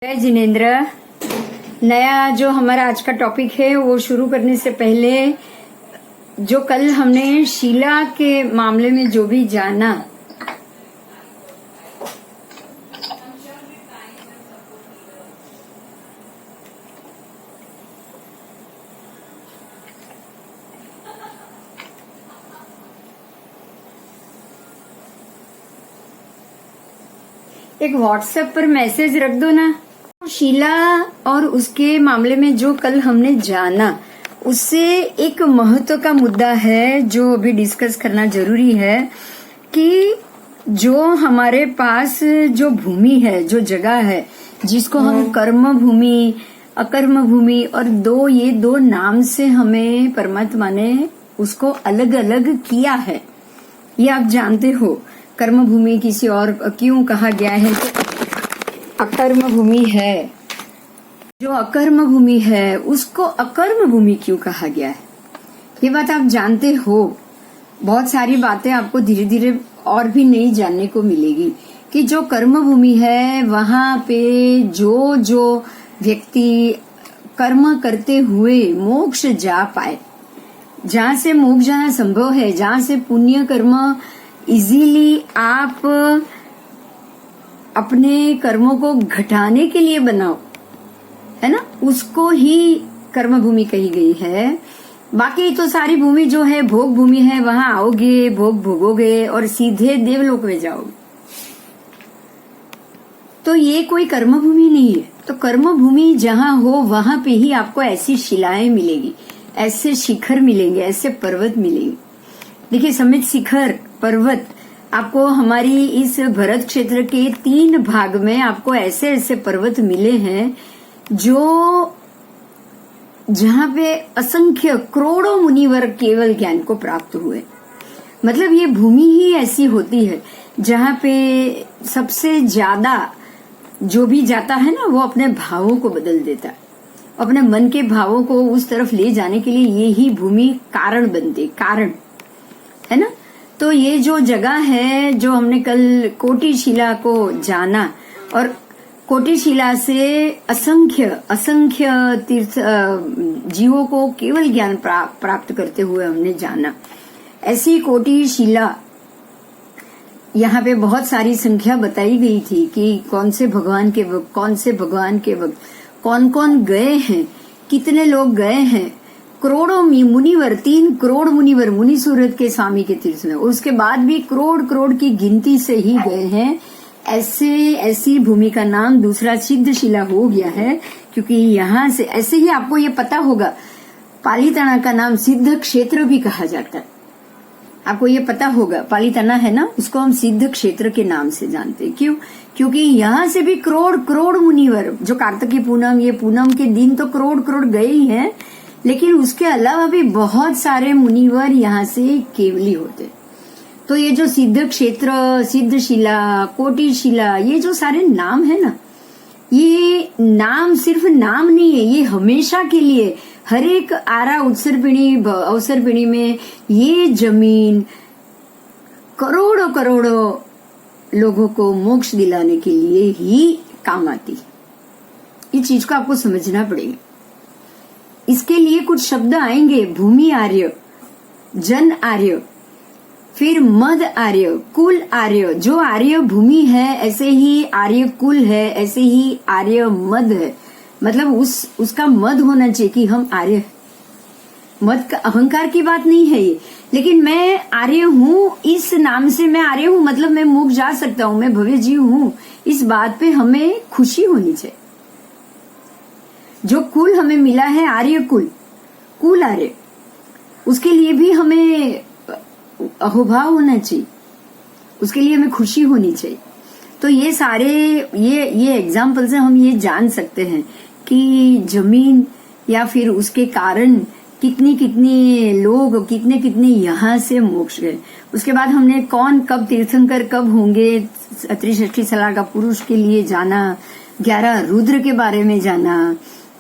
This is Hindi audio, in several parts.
जय जिनेन्द्र। नया जो हमारा आज का टॉपिक है वो शुरू करने से पहले जो कल हमने शीला के मामले में जो भी जाना, एक व्हाट्सएप पर मैसेज रख दो ना। शीला और उसके मामले में जो कल हमने जाना उससे एक महत्व का मुद्दा है जो अभी डिस्कस करना जरूरी है कि जो हमारे पास जो भूमि है, जो जगह है जिसको हम कर्म भूमि, अकर्म भूमि और ये दो नाम से हमें परमात्मा ने उसको अलग अलग किया है, ये आप जानते हो। कर्म भूमि किसी और क्यों कहा गया है तो अकर्म भूमि है, जो अकर्म भूमि है उसको अकर्म भूमि क्यों कहा गया है, ये बात आप जानते हो। बहुत सारी बातें आपको धीरे धीरे और भी नई जानने को मिलेगी कि जो कर्म भूमि है वहां पे जो व्यक्ति कर्म करते हुए मोक्ष जा पाए, जहां से मोक्ष जाना संभव है, जहां से पुण्य कर्म इजीली आप अपने कर्मों को घटाने के लिए बनाओ, है ना, उसको ही कर्म भूमि कही गई है। बाकी तो सारी भूमि जो है भोग भूमि है, वहां आओगे, भोग भोगोगे और सीधे देवलोक में जाओगे, तो ये कोई कर्म भूमि नहीं है। तो कर्म भूमि जहां हो वहां पे ही आपको ऐसी शिलाएं मिलेगी, ऐसे शिखर मिलेंगे, ऐसे पर्वत मिलेंगे। देखिए, समित शिखर पर्वत आपको हमारी इस भरत क्षेत्र के 3 भाग में आपको ऐसे ऐसे पर्वत मिले हैं जो जहां पे असंख्य करोड़ों मुनिवर केवल ज्ञान को प्राप्त हुए। मतलब ये भूमि ही ऐसी होती है जहां पे सबसे ज्यादा जो भी जाता है ना वो अपने भावों को बदल देता है, अपने मन के भावों को उस तरफ ले जाने के लिए ये ही भूमि कारण बनती, कारण है ना। तो ये जो जगह है जो हमने कल कोटि शिला को जाना और कोटि शिला से असंख्य तीर्थ जीवों को केवल ज्ञान प्राप्त करते हुए हमने जाना। ऐसी कोटि शिला यहाँ पे बहुत सारी संख्या बताई गई थी कि कौन से भगवान के वक्त कौन कौन गए हैं, कितने लोग गए हैं। करोड़ों मुनिवर, 3 करोड़ मुनिवर मुनि सूरत के स्वामी के तीर्थ में, उसके बाद भी करोड़ की गिनती से ही गए हैं। ऐसी भूमि का नाम दूसरा सिद्ध शिला हो गया है, क्योंकि यहाँ से ऐसे ही आपको ये पता होगा पालीताना का नाम सिद्ध क्षेत्र भी कहा जाता है। आपको ये पता होगा, पालीताना है ना, उसको हम सिद्ध क्षेत्र के नाम से जानते हैं। क्यों? क्योंकि यहाँ से भी करोड़ मुनिवर, जो कार्तिकी पूनम, ये पूनम के दिन तो करोड़ गए ही हैं, लेकिन उसके अलावा भी बहुत सारे मुनिवर यहाँ से केवली होते। तो ये जो सिद्ध क्षेत्र, सिद्ध शिला, कोटि शिला, ये जो सारे नाम है ना, ये नाम सिर्फ नाम नहीं है, ये हमेशा के लिए हर एक आरा अवसर पिणी में ये जमीन करोड़ों लोगों को मोक्ष दिलाने के लिए ही काम आती है। इस चीज को आपको समझना पड़ेगा। इसके लिए कुछ शब्द आएंगे, भूमि आर्य, जन आर्य, फिर मद आर्य, कुल आर्य। जो आर्य भूमि है ऐसे ही आर्य कुल है, ऐसे ही आर्य मद है। मतलब उसका मद होना चाहिए कि हम आर्य हैं। मद का अहंकार की बात नहीं है ये, लेकिन मैं आर्य हूँ, इस नाम से मैं आर्य हूँ, मतलब मैं मोक्ष जा सकता हूँ, मैं भव्य जीव हूँ, इस बात पे हमें खुशी होनी चाहिए। जो कुल हमें मिला है आर्य कुल आर्य, उसके लिए भी हमें अहोभाव होना चाहिए, उसके लिए हमें खुशी होनी चाहिए। तो ये सारे ये एग्जाम्पल से हम ये जान सकते हैं कि जमीन या फिर उसके कारण कितनी लोग कितने यहाँ से मोक्ष गए। उसके बाद हमने कौन कब तीर्थंकर कब होंगे, 63 साल का पुरुष के लिए जाना, 11 रुद्र के बारे में जाना,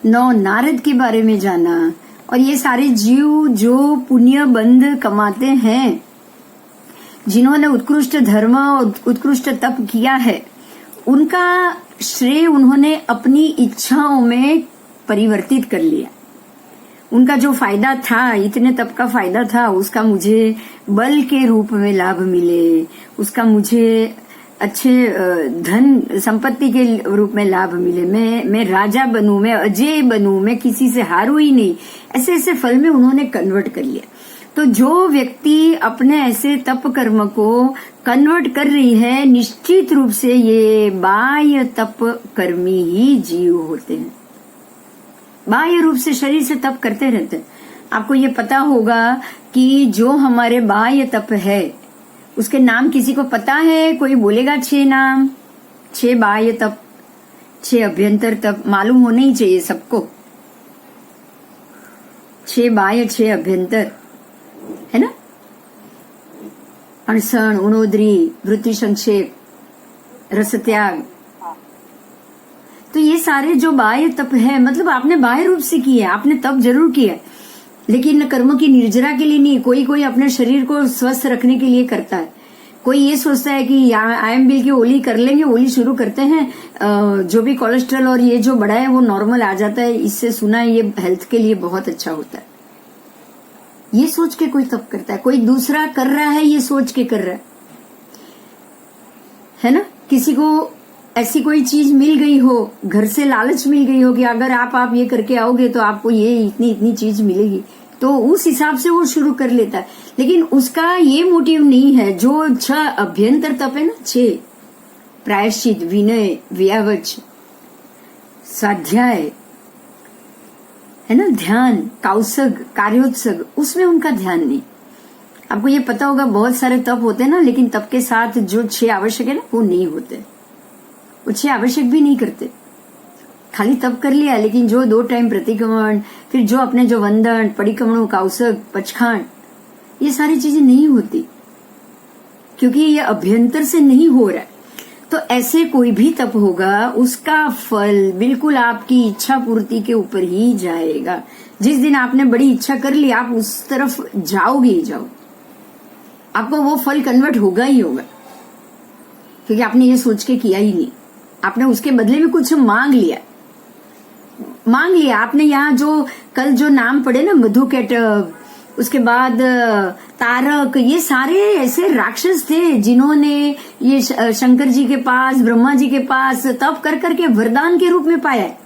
9 नारद के बारे में जाना, और ये सारे जीव जो पुण्य बंध कमाते हैं, जिन्होंने उत्कृष्ट धर्म और उत्कृष्ट तप किया है, उनका श्रेय उन्होंने अपनी इच्छाओं में परिवर्तित कर लिया। उनका जो फायदा था, इतने तप का फायदा था, उसका मुझे बल के रूप में लाभ मिले, उसका मुझे अच्छे धन संपत्ति के रूप में लाभ मिले, मैं राजा बनूं, मैं अजय बनूं, मैं किसी से हारू ही नहीं, ऐसे ऐसे फल में उन्होंने कन्वर्ट कर लिया। तो जो व्यक्ति अपने ऐसे तप कर्म को कन्वर्ट कर रही है, निश्चित रूप से ये बाह्य तप कर्मी ही जीव होते हैं। बाह्य रूप से शरीर से तप करते रहते हैं। आपको ये पता होगा कि जो हमारे बाह्य तप है उसके नाम किसी को पता है? कोई बोलेगा 6 नाम, 6 बाह्य तप, 6 अभ्यंतर तप, मालूम होना ही चाहिए सबको। 6 बाह्य, 6 अभ्यंतर, है ना? अनशन, उणोदरी, वृत्ति संक्षेप, रस त्याग। तो ये सारे जो बाह्य तप है, मतलब आपने बाह्य रूप से किया है, आपने तप जरूर किया है, लेकिन कर्मों की निर्जरा के लिए नहीं। कोई कोई अपने शरीर को स्वस्थ रखने के लिए करता है। कोई ये सोचता है कि IMB की ओली कर लेंगे, ओली शुरू करते हैं, जो भी कोलेस्ट्रॉल और ये जो बढ़ा है वो नॉर्मल आ जाता है, इससे सुना है ये हेल्थ के लिए बहुत अच्छा होता है। ये सोच के कोई तप करता है। कोई दूसरा कर रहा है, ये सोच के कर रहा है ना? किसी को ऐसी कोई चीज मिल गई हो, घर से लालच मिल गई हो कि अगर आप ये करके आओगे तो आपको ये इतनी इतनी चीज मिलेगी, तो उस हिसाब से वो शुरू कर लेता है। लेकिन उसका ये मोटिव नहीं है। जो 6 अभ्यंतर तप है ना, 6 प्रायश्चित, विनय, व्यावच, स्वाध्याय, है ना, ध्यान, कौसग, कार्योत्सग, उसमें उनका ध्यान नहीं। आपको ये पता होगा बहुत सारे तप होते हैं ना, लेकिन तप के साथ जो 6 आवश्यक है ना वो नहीं होते। वो 6 आवश्यक भी नहीं करते, खाली तप कर लिया, लेकिन जो 2 टाइम प्रतिक्रमण, फिर जो अपने जो वंदन, परिक्रमण, कौसग, पचखांड, ये सारी चीजें नहीं होती, क्योंकि ये अभ्यंतर से नहीं हो रहा है। तो ऐसे कोई भी तप होगा, उसका फल बिल्कुल आपकी इच्छा पूर्ति के ऊपर ही जाएगा। जिस दिन आपने बड़ी इच्छा कर ली, आप उस तरफ जाओगे ही जाओ, आपको वो फल कन्वर्ट होगा ही होगा, क्योंकि आपने ये सोच के किया ही नहीं। आपने उसके बदले में कुछ मांग लिया। आपने यहाँ जो कल जो नाम पढ़े ना, मधु कैटव, उसके बाद तारक, ये सारे ऐसे राक्षस थे जिन्होंने ये शंकर जी के पास, ब्रह्मा जी के पास तप कर करके वरदान के रूप में पाया है।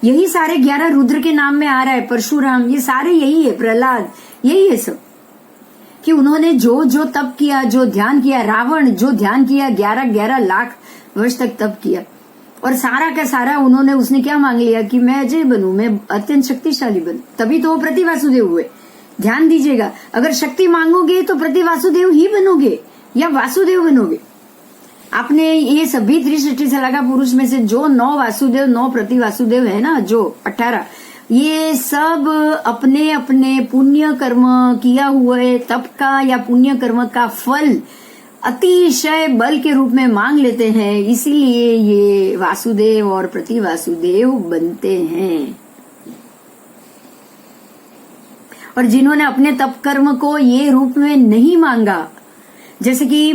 यही सारे 11 रुद्र के नाम में आ रहा है, परशुराम, ये सारे यही है, प्रहलाद, यही है सब, कि उन्होंने जो जो तप किया, जो ध्यान किया। रावण जो ध्यान किया, 11 लाख वर्ष तक तप किया, और सारा का सारा उसने क्या मांग लिया कि मैं अजय बनूं, मैं अत्यंत शक्तिशाली बनूं, तभी तो वो प्रतिवासुदेव हुए। ध्यान दीजिएगा, अगर शक्ति मांगोगे तो प्रतिवासुदेव ही बनोगे या वासुदेव बनोगे। आपने ये सभी 360 साल का पुरुष में से जो 9 वासुदेव, 9 प्रतिवासुदेव है ना, जो 18, ये सब अपने अपने पुण्य कर्म किया हुए तप का या पुण्य कर्म का फल अतिशय बल के रूप में मांग लेते हैं, इसीलिए ये वासुदेव और प्रतिवासुदेव बनते हैं। और जिन्होंने अपने तप कर्म को ये रूप में नहीं मांगा, जैसे कि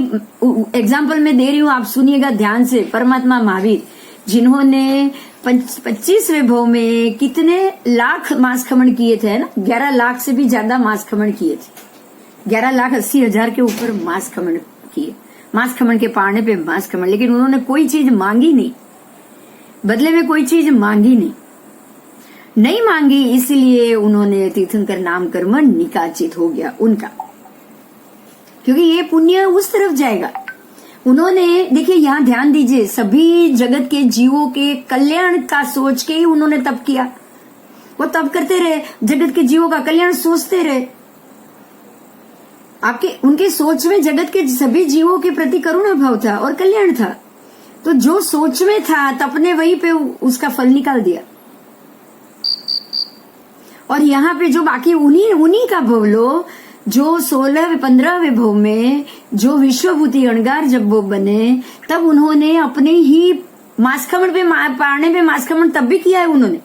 एग्जाम्पल मैं दे रही हूं, आप सुनिएगा ध्यान से। परमात्मा महावीर, जिन्होंने 25वें भव में कितने लाख मांस खमन किए थे ना, 11 लाख से भी ज्यादा मांस खमन किए थे, 11,80,000 के ऊपर मांस खमन किए, मांस खमन के पारने पे मांस खमन। लेकिन उन्होंने कोई चीज मांगी नहीं, बदले में कोई चीज मांगी नहीं मांगी, इसलिए उन्होंने तीर्थंकर नाम कर्म निकाचित हो गया उनका, क्योंकि ये पुण्य उस तरफ जाएगा। उन्होंने, देखिए यहाँ ध्यान दीजिए, सभी जगत के जीवों के कल्याण का सोच के ही उन्होंने तप किया। वो तप करते रहे, जगत के जीवों का कल्याण सोचते रहे। उनके सोच में जगत के सभी जीवों के प्रति करुणा भाव था और कल्याण था। तो जो सोच में था, तप ने वहीं पे उसका फल निकाल दिया। और यहाँ पे जो बाकी उन्हीं का भव लो, जो 16-15वें भव में जो विश्वभूति अणगार जब वो बने, तब उन्होंने अपने ही मासखमण पे पारने में मासखमण तब भी किया है। उन्होंने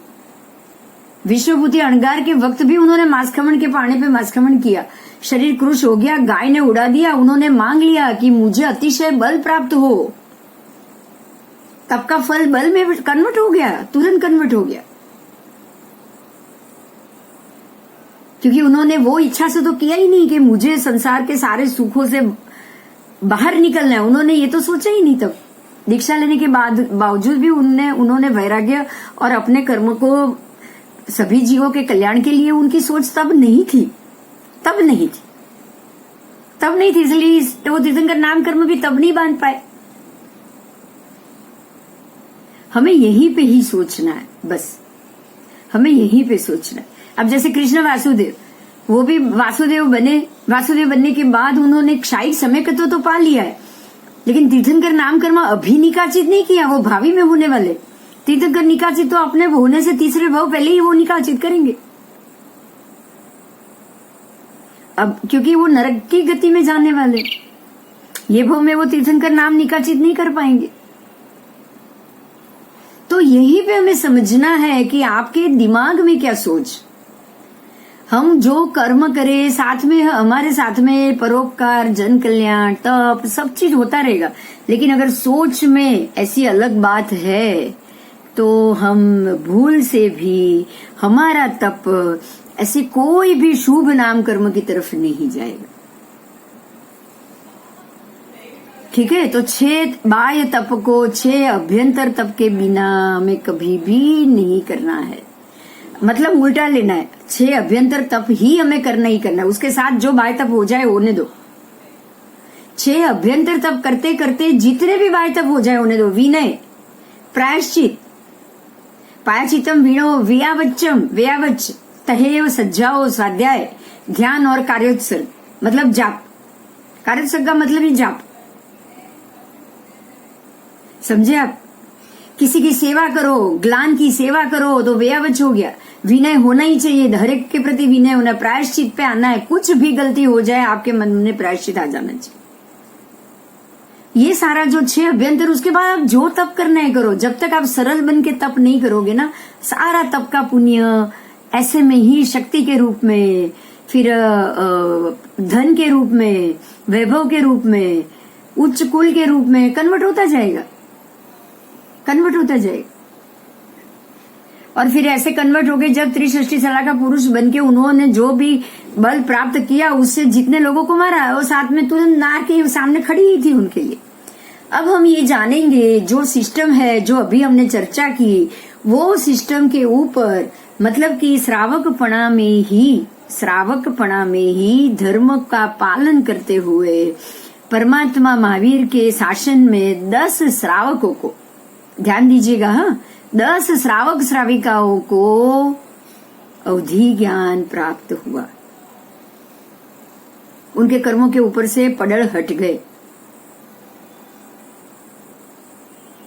विश्वभूति अणगार के वक्त भी उन्होंने मासखमण के पारने पे मासखमण किया। शरीर क्रुश हो गया, गाय ने उड़ा दिया, उन्होंने मांग लिया कि मुझे अतिशय बल प्राप्त हो, तप का फल बल में कन्वर्ट हो गया, तुरंत कन्वर्ट हो गया, क्योंकि उन्होंने वो इच्छा से तो किया ही नहीं कि मुझे संसार के सारे सुखों से बाहर निकलना है। उन्होंने ये तो सोचा ही नहीं। तब दीक्षा लेने के बावजूद भी उन्होंने वैराग्य और अपने कर्म को सभी जीवों के कल्याण के लिए उनकी सोच तब नहीं थी, इसलिए वो तीर्थंकर नाम कर्म भी तब नहीं बांध पाए। हमें यहीं पे ही सोचना है, बस हमें यहीं पे सोचना है। अब जैसे कृष्ण वासुदेव, वो भी वासुदेव बनने के बाद उन्होंने क्षायिक समय का तो पा लिया है, लेकिन तीर्थंकर नाम कर्म अभी निकाचित नहीं किया, वो भावी में होने वाले। तीर्थंकर निकाचित तो अपने होने से तीसरे भाव पहले ही वो निकाचित करेंगे। अब क्योंकि वो नरक की गति में जाने वाले, ये भाव में वो तीर्थंकर नाम निकाचित नहीं कर पाएंगे। तो यही पे हमें समझना है कि आपके दिमाग में क्या सोच। हम जो कर्म करें, साथ में हमारे साथ में परोपकार, जन कल्याण, तप सब चीज होता रहेगा, लेकिन अगर सोच में ऐसी अलग बात है तो हम भूल से भी हमारा तप ऐसे कोई भी शुभ नाम कर्म की तरफ नहीं जाएगा। ठीक है, तो 6 बाह्य तप को 6 अभ्यंतर तप के बिना हमें कभी भी नहीं करना है। मतलब उल्टा लेना है, 6 अभ्यंतर तप ही हमें करना ही करना है, उसके साथ जो बाह्य तप हो जाए होने दो। 6 अभ्यंतर तप करते करते जितने भी बाह्य तप हो जाए होने दो। विनय, प्रायश्चित, पायचितम विणो व्यावच तहेव सज्जाओ स्वाध्याय, ध्यान और कार्योत्सर्ग, मतलब जाप। कार्योत्सर्ग का मतलब ही जाप, समझे आप? किसी की सेवा करो, ग्लान की सेवा करो तो व्यावच हो गया। विनय होना ही चाहिए, हर एक के प्रति विनय होना, प्रायश्चित पे आना है। कुछ भी गलती हो जाए आपके मन में प्रायश्चित आ जाना चाहिए। ये सारा जो 6 अभ्यंतर, उसके बाद आप जो तप करना है करो। जब तक आप सरल बन के तप नहीं करोगे ना, सारा तप का पुण्य ऐसे में ही शक्ति के रूप में, फिर धन के रूप में, वैभव के रूप में, उच्च कुल के रूप में कन्वर्ट होता जाएगा। और फिर ऐसे कन्वर्ट हो गए जब त्रिषष्टि साल का पुरुष बनके उन्होंने जो भी बल प्राप्त किया, उससे जितने लोगों को मारा, वो साथ में तुरंत नार के सामने खड़ी ही थी उनके लिए। अब हम ये जानेंगे जो सिस्टम है, जो अभी हमने चर्चा की, वो सिस्टम के ऊपर, मतलब कि श्रावकपणा में ही धर्म का पालन करते हुए परमात्मा महावीर के शासन में 10 श्रावकों को, ध्यान दीजिएगा, हाँ, 10 श्रावक श्राविकाओं को अवधि ज्ञान प्राप्त हुआ। उनके कर्मों के ऊपर से पड़ड़ हट गए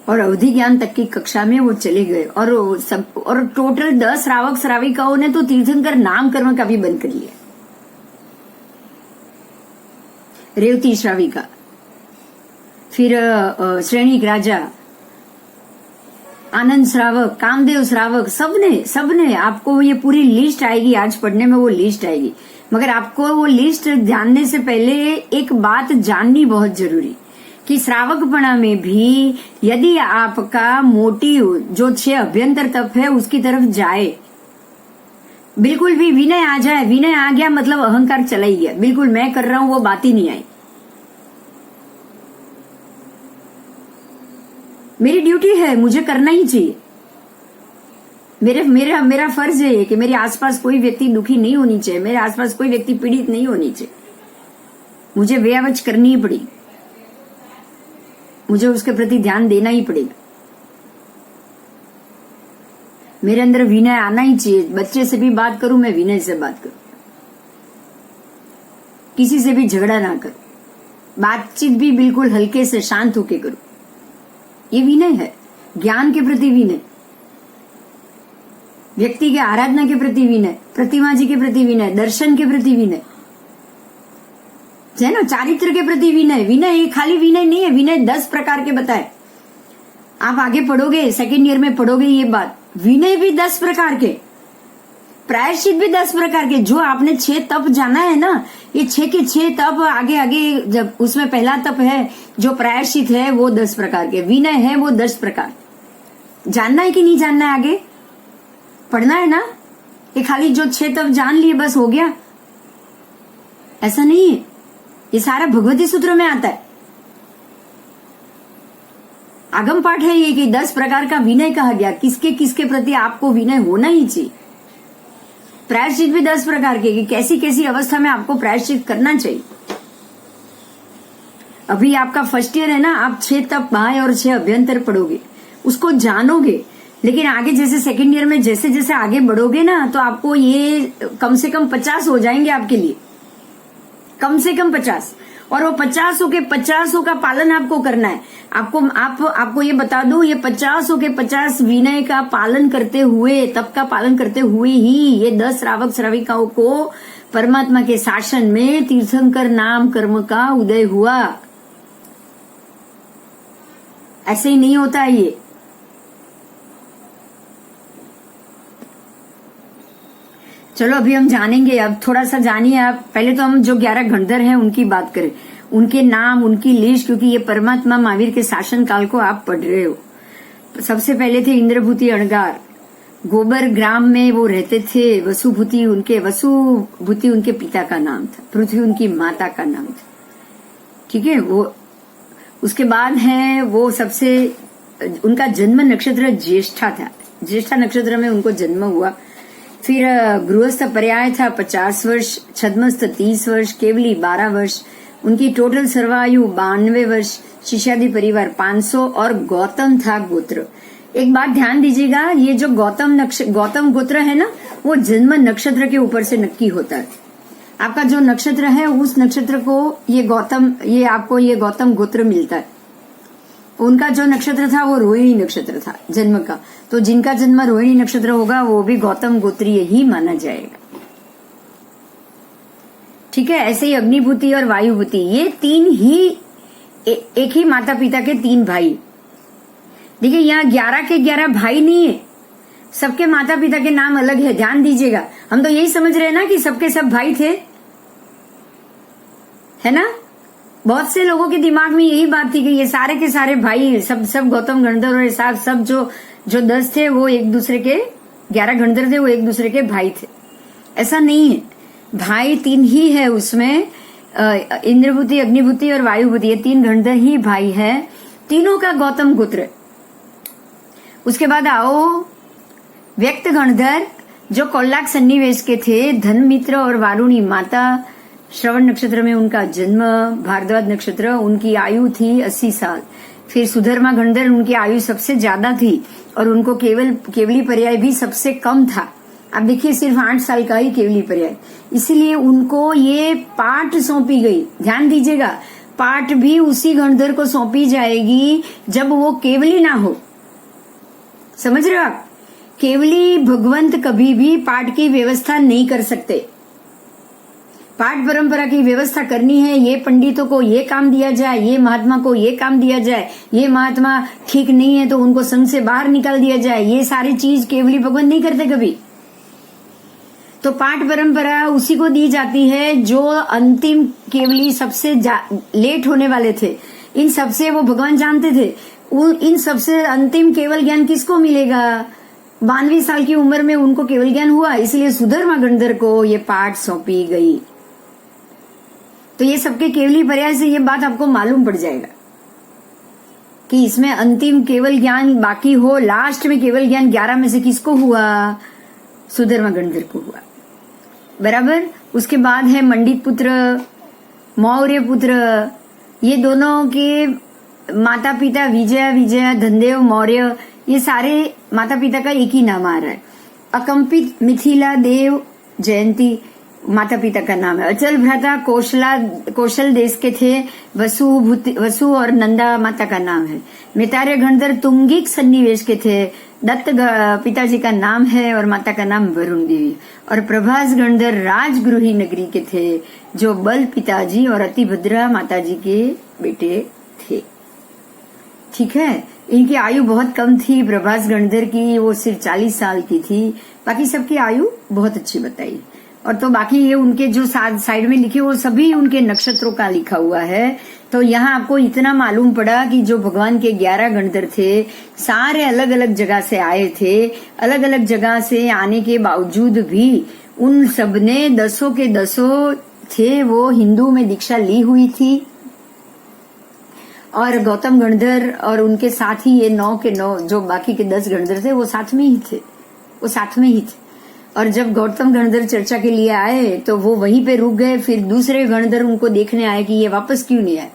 और अवधि ज्ञान तक की कक्षा में वो चले गए। और टोटल 10 श्रावक श्राविकाओं ने तो तीर्थंकर नाम कर्म का भी बंद कर लिया। रेवती श्राविका, फिर श्रेणिक राजा, आनंद श्रावक, कामदेव श्रावक, सबने आपको ये पूरी लिस्ट आएगी, आज पढ़ने में वो लिस्ट आएगी। मगर आपको वो लिस्ट जानने से पहले एक बात जाननी बहुत जरूरी, कि श्रावकपणा में भी यदि आपका मोटिव जो 6 अभ्यंतर तप है उसकी तरफ जाए, बिल्कुल भी विनय आ जाए, विनय आ गया मतलब अहंकार चला ही गया, बिल्कुल मैं कर रहा हूं वो बात ही नहीं आई। मेरी ड्यूटी है, मुझे करना ही चाहिए, मेरा फर्ज है कि मेरे आसपास कोई व्यक्ति दुखी नहीं होनी चाहिए, मेरे आसपास कोई व्यक्ति पीड़ित नहीं होनी चाहिए, मुझे व्यावच करनी ही पड़ी, मुझे उसके प्रति ध्यान देना ही पड़ेगा। मेरे अंदर विनय आना ही चाहिए। बच्चे से भी बात करूं, मैं विनय से बात करूं, किसी से भी झगड़ा ना करूं, बातचीत भी बिल्कुल हल्के से शांत होके करूं। ये विनय है, ज्ञान के प्रति विनय, व्यक्ति के आराधना के प्रति विनय, प्रतिमा जी के प्रति विनय, दर्शन के प्रति विनय, है ना, चारित्र के प्रति विनय। विनय ये खाली विनय नहीं है, विनय 10 प्रकार के बताए। आप आगे पढ़ोगे, सेकेंड ईयर में पढ़ोगे ये बात। विनय भी 10 प्रकार के, प्रायश्चित भी 10 प्रकार के, जो आपने 6 तप जाना है ना, ये 6 के 6 तप आगे आगे, जब उसमें पहला तप है जो प्रायश्चित है वो 10 प्रकार के, विनय है वो 10 प्रकार। जानना है कि नहीं जानना है? आगे पढ़ना है ना? ये खाली जो 6 तप जान लिए बस हो गया, ऐसा नहीं है। ये सारा भगवती सूत्र में आता है, आगम पाठ है ये कि 10 प्रकार का विनय कहा गया, किसके किसके प्रति आपको विनय होना ही चाहिए। प्रायश्चित भी 10 प्रकार के, कि कैसी कैसी अवस्था में आपको प्रायश्चित करना चाहिए। अभी आपका फर्स्ट ईयर है ना, आप 6 तप बाह्य और 6 अभ्यंतर पढ़ोगे, उसको जानोगे, लेकिन आगे जैसे सेकेंड ईयर में जैसे जैसे आगे बढ़ोगे ना, तो आपको ये कम से कम 50 हो जाएंगे आपके लिए, कम से कम 50। और वो 50 के 50 का पालन आपको करना है। आपको ये बता दूं, ये 50 के 50 विनय का पालन करते हुए, तप का पालन करते हुए ही ये 10 श्रावक श्राविकाओं को परमात्मा के शासन में तीर्थंकर नाम कर्म का उदय हुआ। ऐसे ही नहीं होता ये। चलो अभी हम जानेंगे, अब थोड़ा सा जानिए आप। पहले तो हम जो 11 गणधर हैं उनकी बात करें, उनके नाम, उनकी लिस्ट, क्योंकि ये परमात्मा महावीर के शासन काल को आप पढ़ रहे हो। सबसे पहले थे इंद्रभूति अणगार, गोबर ग्राम में वो रहते थे। वसुभूति उनके पिता का नाम था, पृथ्वी उनकी माता का नाम था। ठीक है, वो उसके बाद है वो सबसे, उनका जन्म नक्षत्र ज्येष्ठा था, ज्येष्ठा नक्षत्र में उनको जन्म हुआ। फिर गृहस्थ पर्याय था 50 वर्ष, छद्मस्थ 30 वर्ष, केवली 12 वर्ष, उनकी टोटल सर्वायु 92 वर्ष, शिष्यादि परिवार 500 और गौतम था गोत्र। एक बात ध्यान दीजिएगा, ये जो गौतम गोत्र है ना, वो जन्म नक्षत्र के ऊपर से नक्की होता है। आपका जो नक्षत्र है उस नक्षत्र को आपको ये गौतम गोत्र मिलता है। उनका जो नक्षत्र था वो रोहिणी नक्षत्र था जन्म का, तो जिनका जन्म रोहिणी नक्षत्र होगा वो भी गौतम गोत्रीय ही माना जाएगा। ठीक है, ऐसे ही अग्निभूति और वायुभूति, ये 3 ही एक ही माता पिता के 3 भाई। देखिए यहाँ 11 के 11 भाई नहीं है, सबके माता पिता के नाम अलग है। ध्यान दीजिएगा, हम तो यही समझ रहे हैं ना कि सबके सब भाई थे, है ना? बहुत से लोगों के दिमाग में यही बात थी कि ये सारे के सारे भाई, सब गौतम गणधर और सब जो 10 थे वो एक दूसरे के, 11 गणधर थे वो एक दूसरे के भाई थे। ऐसा नहीं है, भाई 3 ही है उसमें, इंद्रभूति, अग्निभूति और वायुभूति, ये 3 गणधर ही भाई है, तीनों का गौतम गोत्र। उसके बाद आओ व्यक्त गणधर, जो कौलाक सन्निवेश के थे, धनमित्र और वारुणी माता, श्रवण नक्षत्र में उनका जन्म, भारद्वाज नक्षत्र, उनकी आयु थी 80 साल। फिर सुधर्मा गणधर, उनकी आयु सबसे ज्यादा थी और उनको केवली पर्याय भी सबसे कम था। अब देखिए सिर्फ 8 साल का ही केवली पर्याय, इसीलिए उनको ये पाठ सौंपी गई। ध्यान दीजिएगा, पाठ भी उसी गणधर को सौंपी जाएगी जब वो केवली ना हो। समझ रहे हो आप? केवली भगवंत कभी भी पाठ की व्यवस्था नहीं कर सकते। पाठ परंपरा की व्यवस्था करनी है, ये पंडितों को ये काम दिया जाए, ये महात्मा को ये काम दिया जाए, ये महात्मा ठीक नहीं है तो उनको संघ से बाहर निकाल दिया जाए, ये सारी चीज केवली भगवंत नहीं करते कभी। तो पाठ परंपरा उसी को दी जाती है जो अंतिम केवली सबसे लेट होने वाले थे। इन सबसे वो भगवान जानते थे, इन सबसे अंतिम केवल ज्ञान किसको मिलेगा? 92 साल की उम्र में उनको केवल ज्ञान हुआ, इसलिए सुधर्मा गणधर को ये पाठ सौंपी गई। तो ये सबके केवली पर्याय से ये बात आपको मालूम पड़ जाएगा कि इसमें अंतिम केवल ज्ञान बाकी हो, लास्ट में केवल ज्ञान 11 में से किसको हुआ? सुधर्मा गणधर को हुआ। बराबर। उसके बाद है मंडित पुत्र, मौर्य पुत्र, ये दोनों के माता पिता विजया, धनदेव, मौर्य, ये सारे माता पिता का एक ही नाम आ रहा है। अकंपित, मिथिला, देव, जयंती माता पिता का नाम है। अचल भ्राता कौशल देश के थे, वसु और नंदा माता का नाम है। मितार्य गणधर तुंगिक सन्निवेश के थे, दत्त पिताजी का नाम है और माता का नाम वरुण देवी। और प्रभास गणधर राजगृही नगरी के थे, जो बल पिताजी और अतिभद्रा माताजी के बेटे थे। ठीक है, इनकी आयु बहुत कम थी। प्रभास गणधर की वो सिर्फ 40 साल की थी, बाकी सबकी आयु बहुत अच्छी बताई। और तो बाकी ये उनके जो साइड में लिखे वो सभी उनके नक्षत्रों का लिखा हुआ है। तो यहाँ आपको इतना मालूम पड़ा कि जो भगवान के 11 गणधर थे सारे अलग अलग जगह से आए थे। अलग अलग जगह से आने के बावजूद भी उन सबने 10 के 10 थे वो हिंदू में दीक्षा ली हुई थी। और गौतम गणधर और उनके साथ ही ये 9 के 9 जो बाकी के 10 गणधर थे वो साथ में ही थे, वो साथ में ही थे। और जब गौतम गणधर चर्चा के लिए आए तो वो वहीं पे रुक गए। फिर दूसरे गणधर उनको देखने आए कि ये वापस क्यों नहीं आए।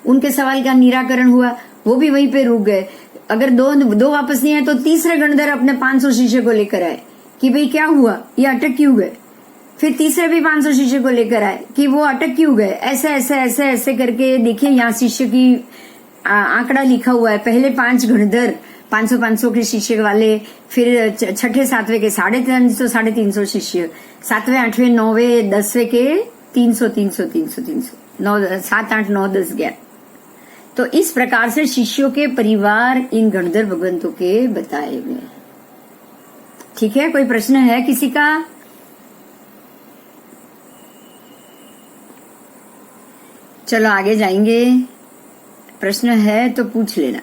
उनके सवाल का निराकरण हुआ, वो भी वहीं पे रुक गए। अगर दो वापस नहीं आए तो तीसरे गणधर अपने 500 शिष्य को लेकर आए कि भाई क्या हुआ, ये अटक क्यों गए। फिर तीसरे भी 500 शिष्य को लेकर आए कि वो अटक क्यों गए। ऐसे ऐसे ऐसे ऐसे करके देखिए यहाँ शिष्य की आंकड़ा लिखा हुआ है। पहले 5 गणधर 500 के शिष्य वाले, फिर छठे 7वें के 350 शिष्य, 7वें 8वें 9वें 10वें के 300 9 7 8 9 10 11। तो इस प्रकार से शिष्यों के परिवार इन गणधर भगवंतों के बताए हुए। ठीक है, कोई प्रश्न है किसी का? चलो आगे जाएंगे। प्रश्न है तो पूछ लेना।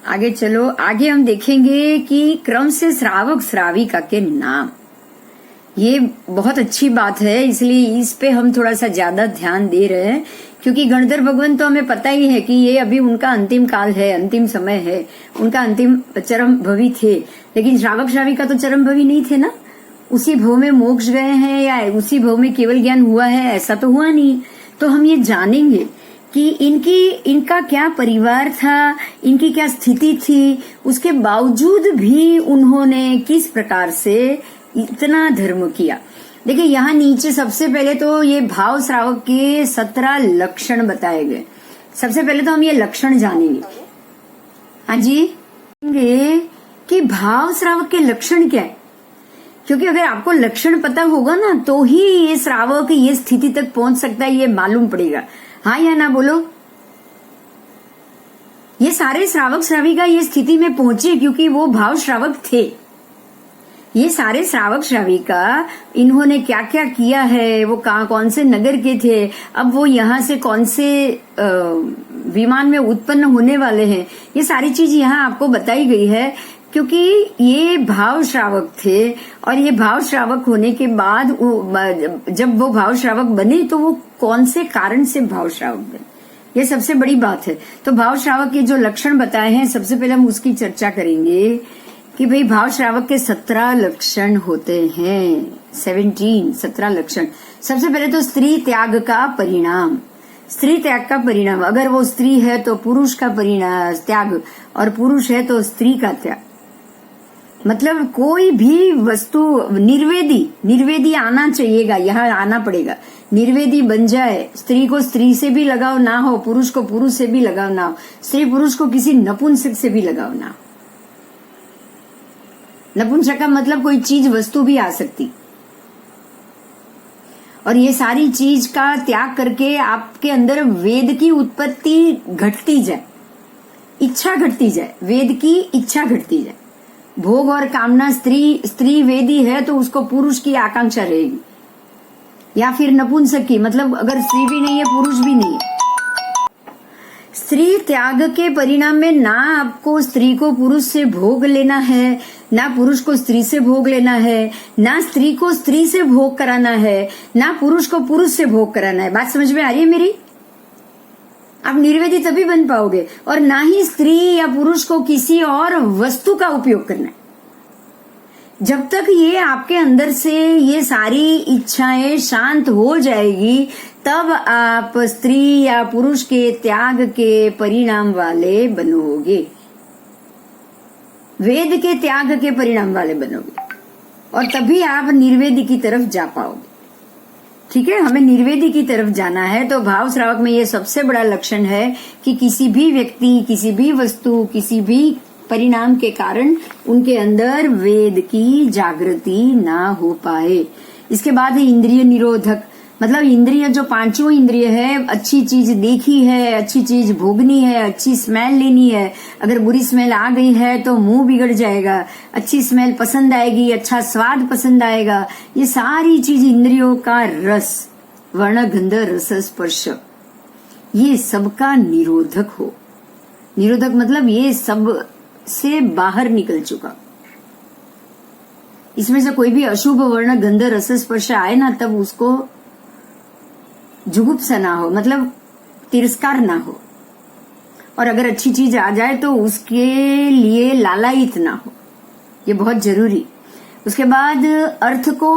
आगे चलो, आगे हम देखेंगे कि क्रम से श्रावक श्राविका के नाम। ये बहुत अच्छी बात है, इसलिए इस पे हम थोड़ा सा ज्यादा ध्यान दे रहे हैं। क्योंकि गणधर भगवान तो हमें पता ही है कि ये अभी उनका अंतिम काल है, अंतिम समय है, उनका अंतिम चरम भवी थे। लेकिन श्रावक श्राविका तो चरम भवी नहीं थे ना। उसी भव में मोक्ष गए हैं या उसी भव में केवल ज्ञान हुआ है, ऐसा तो हुआ नहीं। तो हम ये जानेंगे कि इनका क्या परिवार था, इनकी क्या स्थिति थी, उसके बावजूद भी उन्होंने किस प्रकार से इतना धर्म किया। देखिए यहाँ नीचे सबसे पहले तो ये भाव श्रावक के 17 लक्षण बताए गए। सबसे पहले तो हम ये लक्षण जानेंगे। हाँ जी, कि भाव श्रावक के लक्षण क्या है। क्योंकि अगर आपको लक्षण पता होगा ना तो ही ये श्रावक ये स्थिति तक पहुंच सकता है, ये मालूम पड़ेगा। हाँ या ना बोलो। ये सारे श्रावक श्राविका ये स्थिति में पहुंचे क्योंकि वो भाव श्रावक थे। ये सारे श्रावक श्राविका इन्होंने क्या क्या किया है, वो कौन से नगर के थे, अब वो यहाँ से कौन से विमान में उत्पन्न होने वाले हैं, ये सारी चीज यहाँ आपको बताई गई है। क्योंकि ये भाव श्रावक थे और ये भाव श्रावक होने के बाद जब वो भाव श्रावक बने तो वो कौन से कारण से भाव श्रावक बने, ये सबसे बड़ी बात है। तो भाव श्रावक के जो लक्षण बताए हैं सबसे पहले हम उसकी चर्चा करेंगे कि भाई भाव श्रावक के 17 लक्षण होते हैं। 17 लक्षण। सबसे पहले तो स्त्री त्याग का परिणाम। स्त्री त्याग का परिणाम, अगर वो स्त्री है तो पुरुष का परिणाम त्याग, और पुरुष है तो स्त्री का त्याग। मतलब कोई भी वस्तु निर्वेदी आना चाहिएगा, यहाँ आना पड़ेगा। निर्वेदी बन जाए, स्त्री को स्त्री से भी लगाव ना हो, पुरुष को पुरुष से भी लगाव ना हो, स्त्री पुरुष को किसी नपुंसक से भी लगाव ना हो। नपुंसक का मतलब कोई चीज वस्तु भी आ सकती। और ये सारी चीज का त्याग करके आपके अंदर वेद की उत्पत्ति घटती जाए, इच्छा घटती जाए, वेद की इच्छा घटती जाए। भोग और कामना, स्त्री वेदी है तो उसको पुरुष की आकांक्षा रहेगी, या फिर नपुंसक की, मतलब अगर स्त्री भी नहीं है पुरुष भी नहीं है। स्त्री त्याग के परिणाम में ना आपको स्त्री को पुरुष से भोग लेना है, ना पुरुष को स्त्री से भोग लेना है, ना स्त्री को स्त्री से भोग कराना है, ना पुरुष को पुरुष से भोग कराना है। बात समझ में आ रही है मेरी? आप निर्वेदी तभी बन पाओगे। और ना ही स्त्री या पुरुष को किसी और वस्तु का उपयोग करना है। जब तक ये आपके अंदर से ये सारी इच्छाएं शांत हो जाएगी तब आप स्त्री या पुरुष के त्याग के परिणाम वाले बनोगे, वेद के त्याग के परिणाम वाले बनोगे, और तभी आप निर्वेदी की तरफ जा पाओगे। ठीक है, हमें निर्वेदी की तरफ जाना है। तो भाव श्रावक में ये सबसे बड़ा लक्षण है कि किसी भी व्यक्ति, किसी भी वस्तु, किसी भी परिणाम के कारण उनके अंदर वेद की जागृति ना हो पाए। इसके बाद है इंद्रिय निरोधक, मतलब इंद्रिय जो पांचों इंद्रिय है, अच्छी चीज देखी है, अच्छी चीज भोगनी है, अच्छी स्मेल लेनी है, अगर बुरी स्मेल आ गई है तो मुंह बिगड़ जाएगा, अच्छी स्मेल पसंद आएगी, अच्छा स्वाद पसंद आएगा, ये सारी चीज इंद्रियों का रस, वर्ण गंध रस स्पर्श, ये सबका निरोधक हो। निरोधक मतलब ये सब से बाहर निकल चुका। इसमें से कोई भी अशुभ वर्ण गंध रस स्पर्श आए ना, तब उसको जुगुप्सा ना हो, मतलब तिरस्कार ना हो, और अगर अच्छी चीज आ जाए तो उसके लिए लालायित ना हो, ये बहुत जरूरी। उसके बाद अर्थ को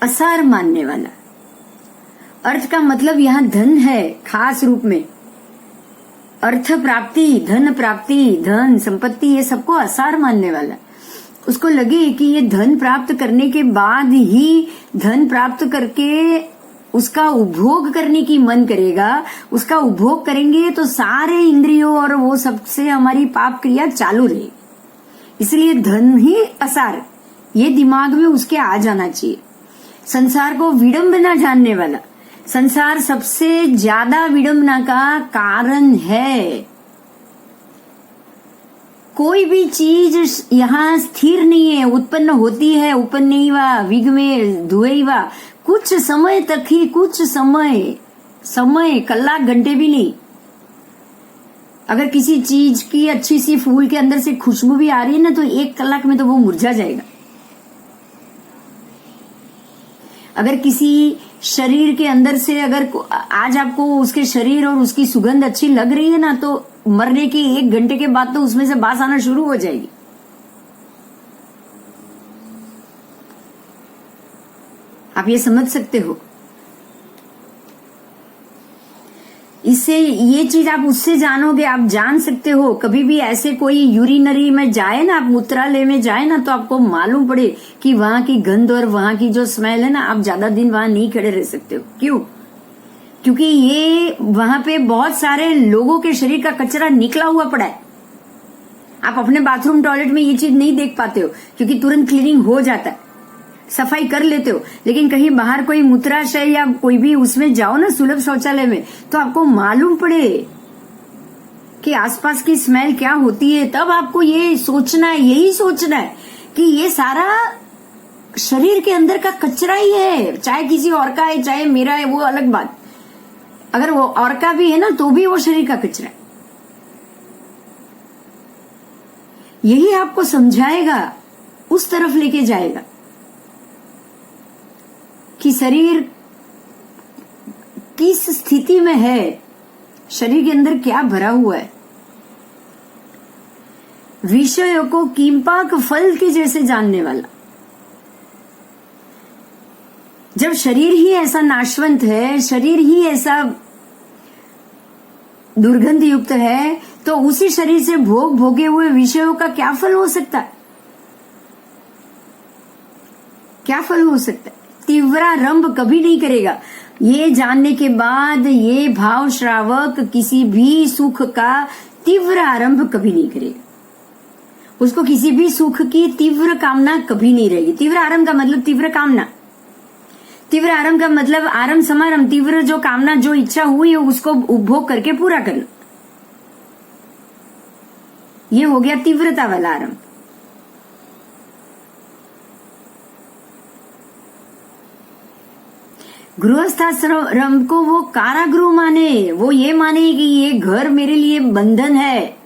असार मानने वाला, अर्थ का मतलब यहां धन है खास रूप में, अर्थ प्राप्ति, धन प्राप्ति, धन संपत्ति, ये सबको असार मानने वाला। उसको लगे कि ये धन प्राप्त करने के बाद ही, धन प्राप्त करके उसका उपभोग करने की मन करेगा, उसका उपभोग करेंगे तो सारे इंद्रियों और वो सबसे हमारी पाप क्रिया चालू रहेगी। इसलिए धन ही असार, ये दिमाग में उसके आ जाना चाहिए। संसार को विडंबना जानने वाला, संसार सबसे ज्यादा विडंबना का कारण है। कोई भी चीज यहाँ स्थिर नहीं है, उत्पन्न होती है, उत्पन्न नहीं हुआ, विग में धुए हुआ, कुछ समय तक ही, कुछ समय कलाक घंटे भी नहीं। अगर किसी चीज की अच्छी सी फूल के अंदर से खुशबू भी आ रही है ना, तो 1 कलाक में तो वो मुरझा जाएगा। अगर किसी शरीर के अंदर से, अगर आज आपको उसके शरीर और उसकी सुगंध अच्छी लग रही है ना, तो मरने के 1 घंटे के बाद तो उसमें से बास आना शुरू हो जाएगी। आप ये समझ सकते हो। इससे ये चीज आप उससे जानोगे, आप जान सकते हो। कभी भी ऐसे कोई यूरिनरी में जाए ना, आप मूत्रालय में जाए ना, तो आपको मालूम पड़े कि वहां की गंध और वहां की जो स्मेल है ना, आप ज्यादा दिन वहां नहीं खड़े रह सकते हो। क्यों? क्योंकि ये वहां पे बहुत सारे लोगों के शरीर का कचरा निकला हुआ पड़ा है। आप अपने बाथरूम टॉयलेट में ये चीज नहीं देख पाते हो, क्योंकि तुरंत क्लीनिंग हो जाता है, सफाई कर लेते हो। लेकिन कहीं बाहर कोई मूत्राशय या कोई भी उसमें जाओ ना, सुलभ शौचालय में, तो आपको मालूम पड़े कि आसपास की स्मेल क्या होती है। तब आपको ये सोचना है, यही सोचना है कि ये सारा शरीर के अंदर का कचरा ही है। चाहे किसी और का है, चाहे मेरा है, वो अलग बात। अगर वो और का भी है ना, तो भी वो शरीर का कचरा है। यही आपको समझाएगा, उस तरफ लेके जाएगा कि शरीर किस स्थिति में है, शरीर के अंदर क्या भरा हुआ है। विषयों को कीमपाक फल के जैसे जानने वाला। जब शरीर ही ऐसा नाशवंत है, शरीर ही ऐसा दुर्गंध युक्त है, तो उसी शरीर से भोगे हुए विषयों का क्या फल हो सकता है? क्या फल हो सकता है? तीव्रारंभ कभी नहीं करेगा। ये जानने के बाद ये भाव श्रावक किसी भी सुख का तीव्र आरंभ कभी नहीं करेगा। उसको किसी भी सुख की तीव्र कामना कभी नहीं रहेगी। तीव्र आरंभ का मतलब तीव्र कामना, तीव्र आरंभ का मतलब आरंभ समारंभ, तीव्र जो कामना, जो इच्छा हुई है उसको उपभोग करके पूरा करना, ये हो गया तीव्रता वाला आरंभ। गृहस्थाश्रम को वो कारागृह माने, वो ये माने कि ये घर मेरे लिए बंधन है।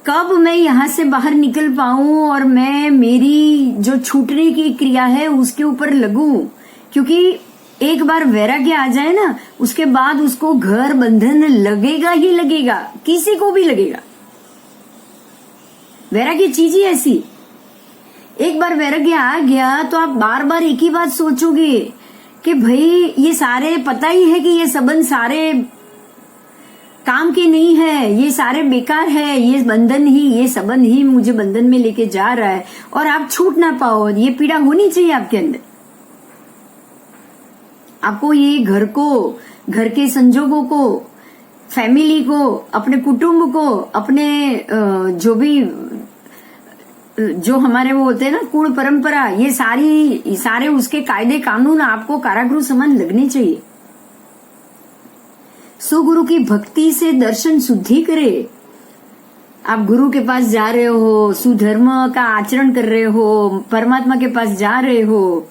कब मैं यहां से बाहर निकल पाऊं और मैं मेरी जो छूटने की क्रिया है उसके ऊपर लगूं, क्योंकि एक बार वैराग्य आ जाए ना, उसके बाद उसको घर बंधन लगेगा ही लगेगा, किसी को भी लगेगा। वैराग्य चीज ही ऐसी, एक बार वैराग्य आ गया तो आप बार बार एक ही बात सोचोगे कि भाई ये सारे, पता ही है कि ये संबंध सारे काम के नहीं है, ये सारे बेकार है, ये बंधन ही, ये संबंध ही मुझे बंधन में लेके जा रहा है, और आप छूट ना पाओ। ये पीड़ा होनी चाहिए आपके अंदर। आपको ये घर को, घर के संजोगों को, फैमिली को, अपने कुटुंब को, अपने जो भी जो हमारे वो होते हैं ना कुल परंपरा, ये सारे उसके कायदे कानून आपको कारागृह समान लगने चाहिए। सुगुरु की भक्ति से दर्शन शुद्धि करे। आप गुरु के पास जा रहे हो, सुधर्म का आचरण कर रहे हो, परमात्मा के पास जा रहे हो,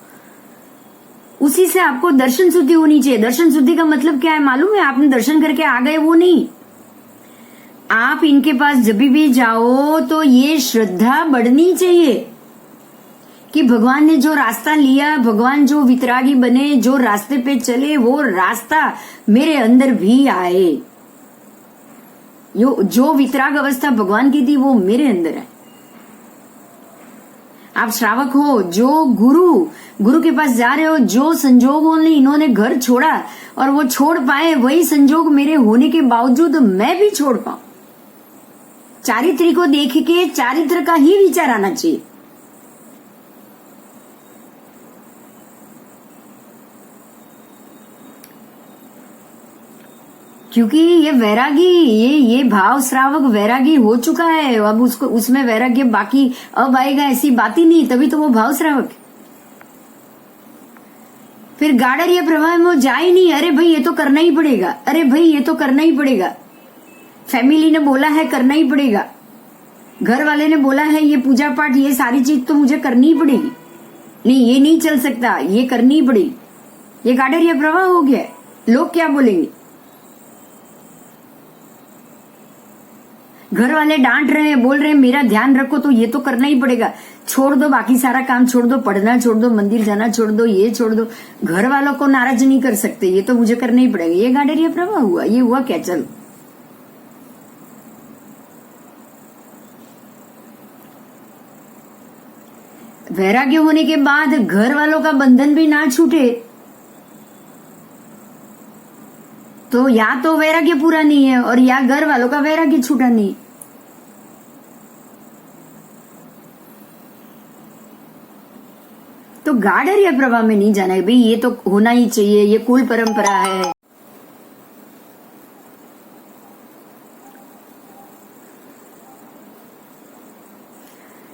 उसी से आपको दर्शन शुद्धि होनी चाहिए। दर्शन शुद्धि का मतलब क्या है मालूम है? आपने दर्शन करके आ गए वो नहीं। आप इनके पास जब भी जाओ तो ये श्रद्धा बढ़नी चाहिए कि भगवान ने जो रास्ता लिया, भगवान जो वितरागी बने, जो रास्ते पे चले, वो रास्ता मेरे अंदर भी आए। जो वितराग अवस्था भगवान की थी वो मेरे अंदर है। आप श्रावक हो, जो गुरु के पास जा रहे हो, जो संजोगों ने इन्होंने घर छोड़ा और वो छोड़ पाए, वही संजोग मेरे होने के बावजूद मैं भी छोड़ पाऊं। चारित्र को देख के चारित्र का ही विचार आना चाहिए। क्योंकि ये वैरागी, ये भाव श्रावक वैरागी हो चुका है। अब उसमें वैराग्य बाकी अब आएगा ऐसी बात ही नहीं, तभी तो वो भाव श्रावक। फिर गाड़र या प्रवाह में वो जाए नहीं। अरे भाई ये तो करना ही पड़ेगा, अरे भाई ये तो करना ही पड़ेगा, फैमिली ने बोला है करना ही पड़ेगा, घर वाले ने बोला है ये पूजा पाठ ये सारी चीज तो मुझे करनी ही पड़ेगी, नहीं ये नहीं चल सकता, ये करनी ही पड़ेगी। ये गाड़र या प्रवाह हो गया। लोग क्या बोलेंगे? घर वाले डांट रहे हैं, बोल रहे हैं मेरा ध्यान रखो, तो ये तो करना ही पड़ेगा। छोड़ दो बाकी सारा काम, छोड़ दो पढ़ना, छोड़ दो मंदिर जाना, छोड़ दो ये छोड़ दो। घर वालों को नाराज नहीं कर सकते, ये तो मुझे करना ही पड़ेगा। ये गाड़र या प्रवाह हुआ। ये हुआ क्या? चल वैराग्य होने के बाद घर वालों का बंधन भी ना छूटे तो या तो वैराग्य पूरा नहीं है और या घर वालों का वैराग्य छूटा नहीं। तो गाड़र या प्रवाह में नहीं जाना है भाई, ये तो होना ही चाहिए, ये कुल परंपरा है।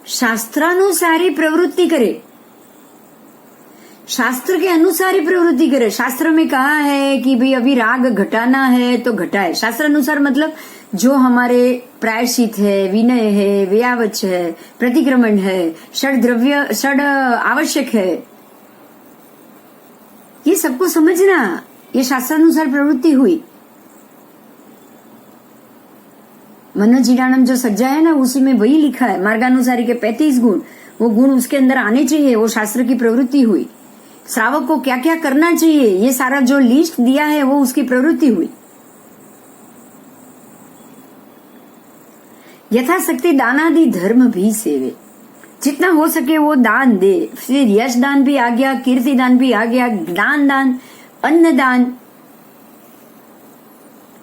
शास्त्रानुसारी प्रवृत्ति करे, शास्त्र के अनुसार ही प्रवृत्ति करे। शास्त्र में कहा है कि भाई अभी राग घटाना है तो घटाए। शास्त्र अनुसार मतलब जो हमारे प्रायश्चित है, विनय है, व्यावच है, प्रतिक्रमण है, षड आवश्यक है, ये सबको समझना। ये शास्त्रानुसार प्रवृत्ति हुई। मनोजीराणम जो सज्जा है ना, उसी में वही लिखा है। मार्गानुसारी के 35 गुण, वो गुण उसके अंदर आने चाहिए, वो शास्त्र की प्रवृत्ति हुई। श्रावक को क्या क्या करना चाहिए, ये सारा जो लिस्ट दिया है वो उसकी प्रवृत्ति हुई। यथाशक्ति दानादि धर्म भी सेवे, जितना हो सके वो दान दे। फिर यश दान भी आ गया, कीर्ति दान भी आ गया, ज्ञान दान, अन्न दान,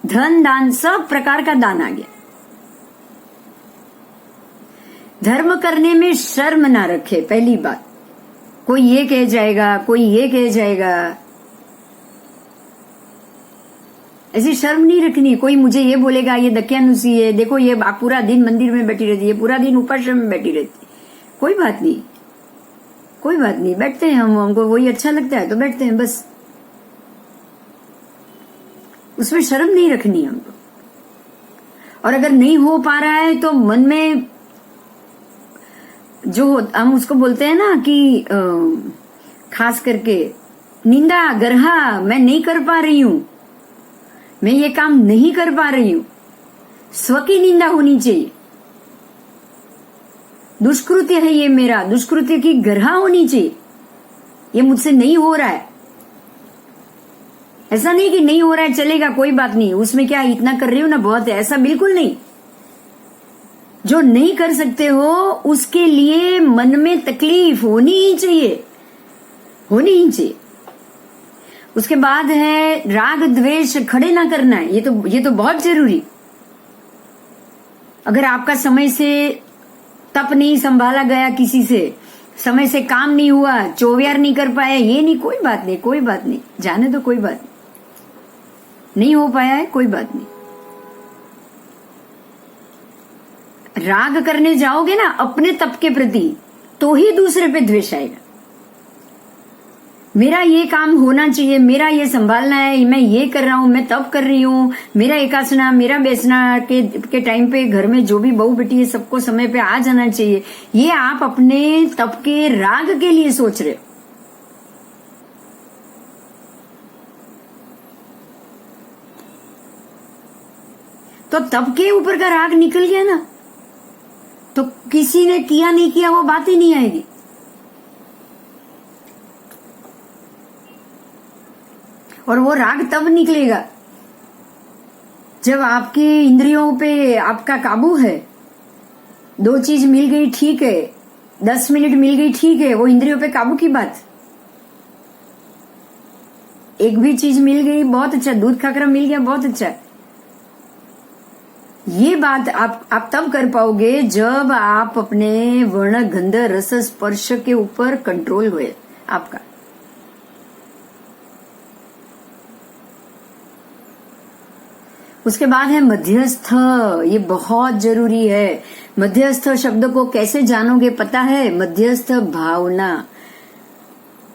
धन दान, सब प्रकार का दान आ गया। धर्म करने में शर्म ना रखे। पहली बात, कोई ये कह जाएगा, कोई ये कह जाएगा, ऐसी शर्म नहीं रखनी। कोई मुझे ये बोलेगा ये दक्यानुसी है, देखो ये पूरा दिन मंदिर में बैठी रहती है, पूरा दिन उपाश्रम में बैठी रहती है। कोई बात नहीं, कोई बात नहीं, बैठते हैं हमको वही अच्छा लगता है तो बैठते हैं बस। उसमें शर्म नहीं रखनी हमको। और अगर नहीं हो पा रहा है तो मन में जो हम उसको बोलते हैं ना कि खास करके निंदा, गर्हा, मैं नहीं कर पा रही हूं, मैं ये काम नहीं कर पा रही हूं, स्व की निंदा होनी चाहिए। दुष्कृत्य है ये मेरा, दुष्कृत्य की गर्हा होनी चाहिए, ये मुझसे नहीं हो रहा है। ऐसा नहीं कि नहीं हो रहा है चलेगा कोई बात नहीं, उसमें क्या इतना कर रही हूं ना बहुत है, ऐसा बिल्कुल नहीं। जो नहीं कर सकते हो उसके लिए मन में तकलीफ होनी ही चाहिए, होनी ही चाहिए। उसके बाद है राग द्वेष खड़े ना करना है, ये तो बहुत जरूरी। अगर आपका समय से तप नहीं संभाला गया, किसी से समय से काम नहीं हुआ, चौवियार नहीं कर पाया, ये नहीं, कोई बात नहीं, कोई बात नहीं, जाने दो, कोई बात नहीं हो पाया है, कोई बात नहीं। राग करने जाओगे ना अपने तप के प्रति, तो ही दूसरे पे द्वेष आएगा। मेरा ये काम होना चाहिए, मेरा ये संभालना है, मैं ये कर रहा हूं, मैं तप कर रही हूं, मेरा एकासना, मेरा बेसना के टाइम पे घर में जो भी बहू बेटी है सबको समय पे आ जाना चाहिए। ये आप अपने तप के राग के लिए सोच रहे हो। तो तप के ऊपर का राग निकल गया ना, तो किसी ने किया नहीं किया वो बात ही नहीं आएगी। और वो राग तब निकलेगा जब आपकी इंद्रियों पे आपका काबू है। 2 चीज मिल गई ठीक है, 10 मिनट मिल गई ठीक है, वो इंद्रियों पे काबू की बात। एक भी चीज मिल गई बहुत अच्छा, दूध खाकर मिल गया बहुत अच्छा। ये बात आप तब कर पाओगे जब आप अपने वर्ण गंध रस स्पर्श के ऊपर कंट्रोल हुए आपका। उसके बाद है मध्यस्थ। ये बहुत जरूरी है। मध्यस्थ शब्द को कैसे जानोगे पता है? मध्यस्थ भावना,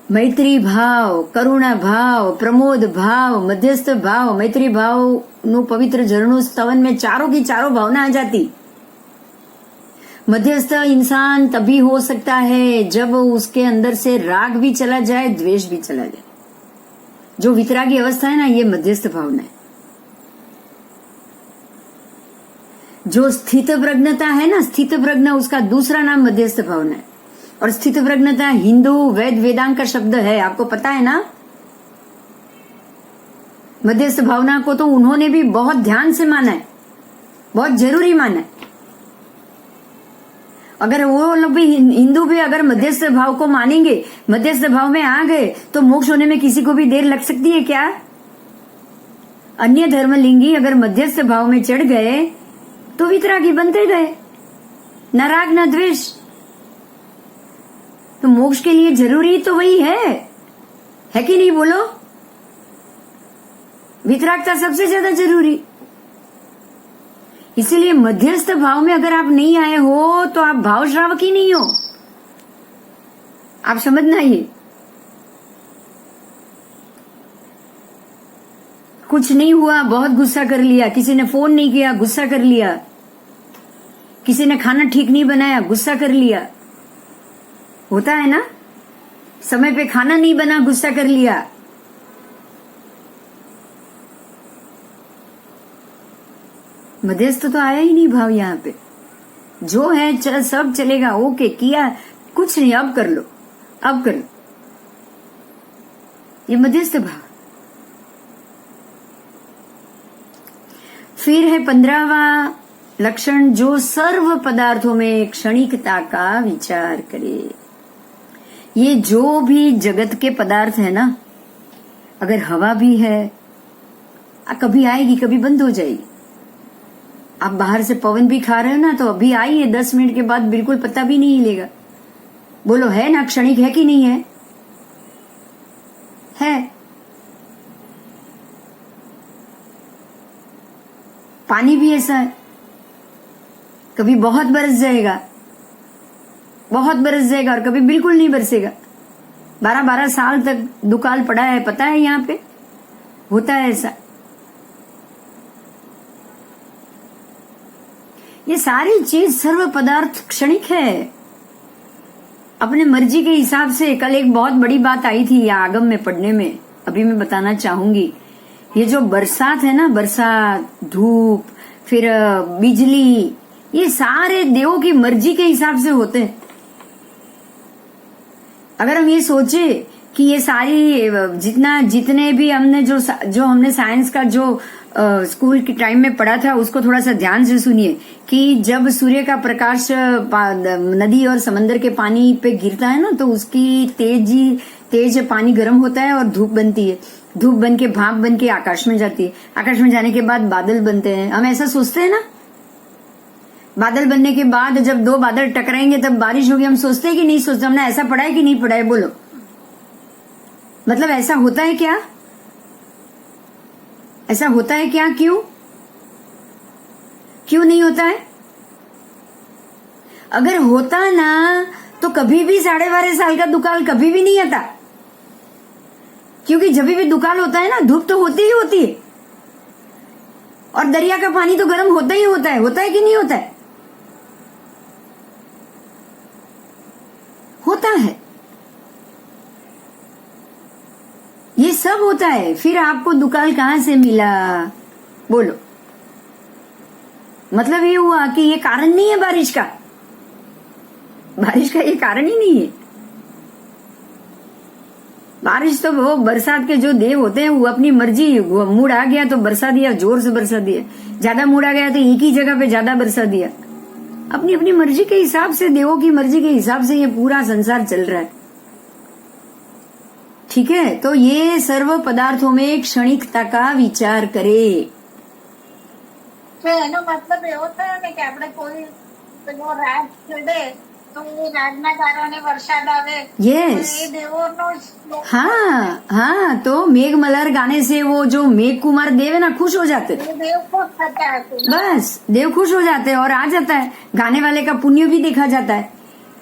मैत्री भाव, करुणा भाव, प्रमोद भाव, मध्यस्थ भाव, मैत्री भाव નું પવિત્ર ઝરણું સ્તવન में चारों की चारों भावना आ जाती। मध्यस्थ इंसान तभी हो सकता है जब उसके अंदर से राग भी चला जाए, द्वेष भी चला जाए। जो वितरागी अवस्था है ना, ये मध्यस्थ भावना है। जो स्थित प्रज्ञता है ना, स्थित प्रज्ञ, उसका दूसरा नाम मध्यस्थ भावना है। और स्थित प्रज्ञता हिंदू वेदांग का शब्द है, आपको पता है ना। मध्यस्थ भावना को तो उन्होंने भी बहुत ध्यान से माना है, बहुत जरूरी माना है। अगर वो लोग भी हिंदू भी अगर मध्यस्थ भाव को मानेंगे, मध्यस्थ भाव में आ गए, तो मोक्ष होने में किसी को भी देर लग सकती है क्या? अन्य धर्मलिंगी अगर मध्यस्थ भाव में चढ़ गए तो वितरागी बनते गए, न राग न द्वेष। तो मोक्ष के लिए जरूरी तो वही है कि नहीं? बोलो, वितरागता सबसे ज्यादा जरूरी। इसीलिए मध्यस्थ भाव में अगर आप नहीं आए हो तो आप भाव श्रावक ही नहीं हो। आप समझना, ये कुछ नहीं हुआ, बहुत गुस्सा कर लिया, किसी ने फोन नहीं किया, गुस्सा कर लिया, किसी ने खाना ठीक नहीं बनाया, गुस्सा कर लिया, होता है ना। समय पे खाना नहीं बना, गुस्सा कर लिया। मध्यस्थ तो आया ही नहीं भाव यहाँ पे। जो है सब चलेगा, ओके किया, कुछ नहीं, अब कर लो, अब कर लो। ये मध्यस्थ भाव। फिर है 15वां लक्षण, जो सर्व पदार्थों में क्षणिकता का विचार करे। ये जो भी जगत के पदार्थ है ना, अगर हवा भी है, कभी आएगी कभी बंद हो जाएगी। आप बाहर से पवन भी खा रहे हो ना, तो अभी आई है, 10 मिनट के बाद बिल्कुल पता भी नहीं हिलेगा। बोलो है ना, क्षणिक है कि नहीं है? है। पानी भी ऐसा है, कभी बहुत बरस जाएगा, बहुत बरस जाएगा, और कभी बिल्कुल नहीं बरसेगा। 12-12 साल तक दुकाल पड़ा है, पता है यहाँ पे होता है ऐसा। ये सारी चीज सर्व पदार्थ क्षणिक है, अपने मर्जी के हिसाब से। कल एक बहुत बड़ी बात आई थी आगम में पढ़ने में, अभी मैं बताना चाहूंगी। ये जो बरसात है ना, बरसात, धूप, फिर बिजली, ये सारे देवों की मर्जी के हिसाब से होते हैं। अगर हम ये सोचे कि ये सारी जितने भी हमने जो हमने साइंस का जो स्कूल के टाइम में पढ़ा था, उसको थोड़ा सा ध्यान से सुनिए कि जब सूर्य का प्रकाश नदी और समंदर के पानी पे गिरता है ना, तो उसकी तेज पानी गर्म होता है और धूप बनती है। धूप बन के भाप बन के आकाश में जाती है। आकाश में जाने के बाद बादल बनते हैं। हम ऐसा सोचते हैं ना, बादल बनने के बाद जब 2 बादल टकराएंगे तब बारिश होगी। हम सोचते हैं कि नहीं सोचते? हमने ऐसा पढ़ा है कि नहीं पढ़ा है? बोलो, मतलब ऐसा होता है क्या? ऐसा होता है क्या? क्यों नहीं होता है? अगर होता ना तो कभी भी 12.5 साल का दुकाल कभी भी नहीं आता, क्योंकि जब भी दुकाल होता है ना धूप तो होती ही होती है, और दरिया का पानी तो गर्म होता ही होता है कि नहीं होता है? होता है, ये सब होता है। फिर आपको दुकाल कहां से मिला? बोलो। मतलब ये हुआ कि ये कारण नहीं है बारिश का, बारिश का ये कारण ही नहीं है। बारिश तो वो बरसात के जो देव होते हैं वो अपनी मर्जी, मूड आ गया तो बरसा दिया, जोर से बरसा दिया, ज्यादा मूड आ गया तो एक ही जगह पे ज्यादा बरसा दिया। अपनी अपनी मर्जी के हिसाब से, देवों की मर्जी के हिसाब से ये पूरा संसार चल रहा है। ठीक है, तो ये सर्व पदार्थों में क्षणिकता का विचार करे। તો એનો મતલબ એવો થયો ને કે આપણે કોઈ પેલો રાજ ચડે તો એ રાજના કારણે વરસાદ આવે, यस, એ દેવોનો જ हाँ हाँ, तो मेघ मल्हार गाने से वो जो मेघ कुमार देव है ना खुश हो जाते, એ દેવ ખુશ થતા હશે ને. बस देव खुश हो जाते हैं और आ जाता है। गाने वाले का पुण्य भी देखा जाता है।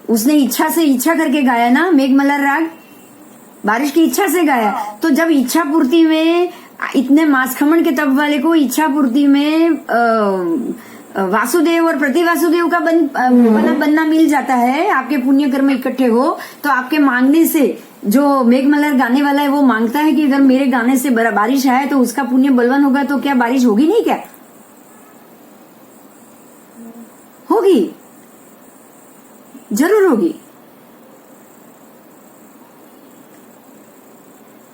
उसने इच्छा से इच्छा करके गाया ना मेघ मल्हार राग, बारिश की इच्छा से गाया। तो जब इच्छा पूर्ति में इतने मासखमण के तप वाले को इच्छा पूर्ति में वासुदेव और प्रति वासुदेव का बनना मिल जाता है, आपके पुण्य कर्म इकट्ठे हो तो आपके मांगने से जो मेघ मल्हार गाने वाला है वो मांगता है कि अगर मेरे गाने से बारिश आए तो उसका पुण्य बलवान होगा, तो क्या बारिश होगी नहीं? क्या होगी? जरूर होगी।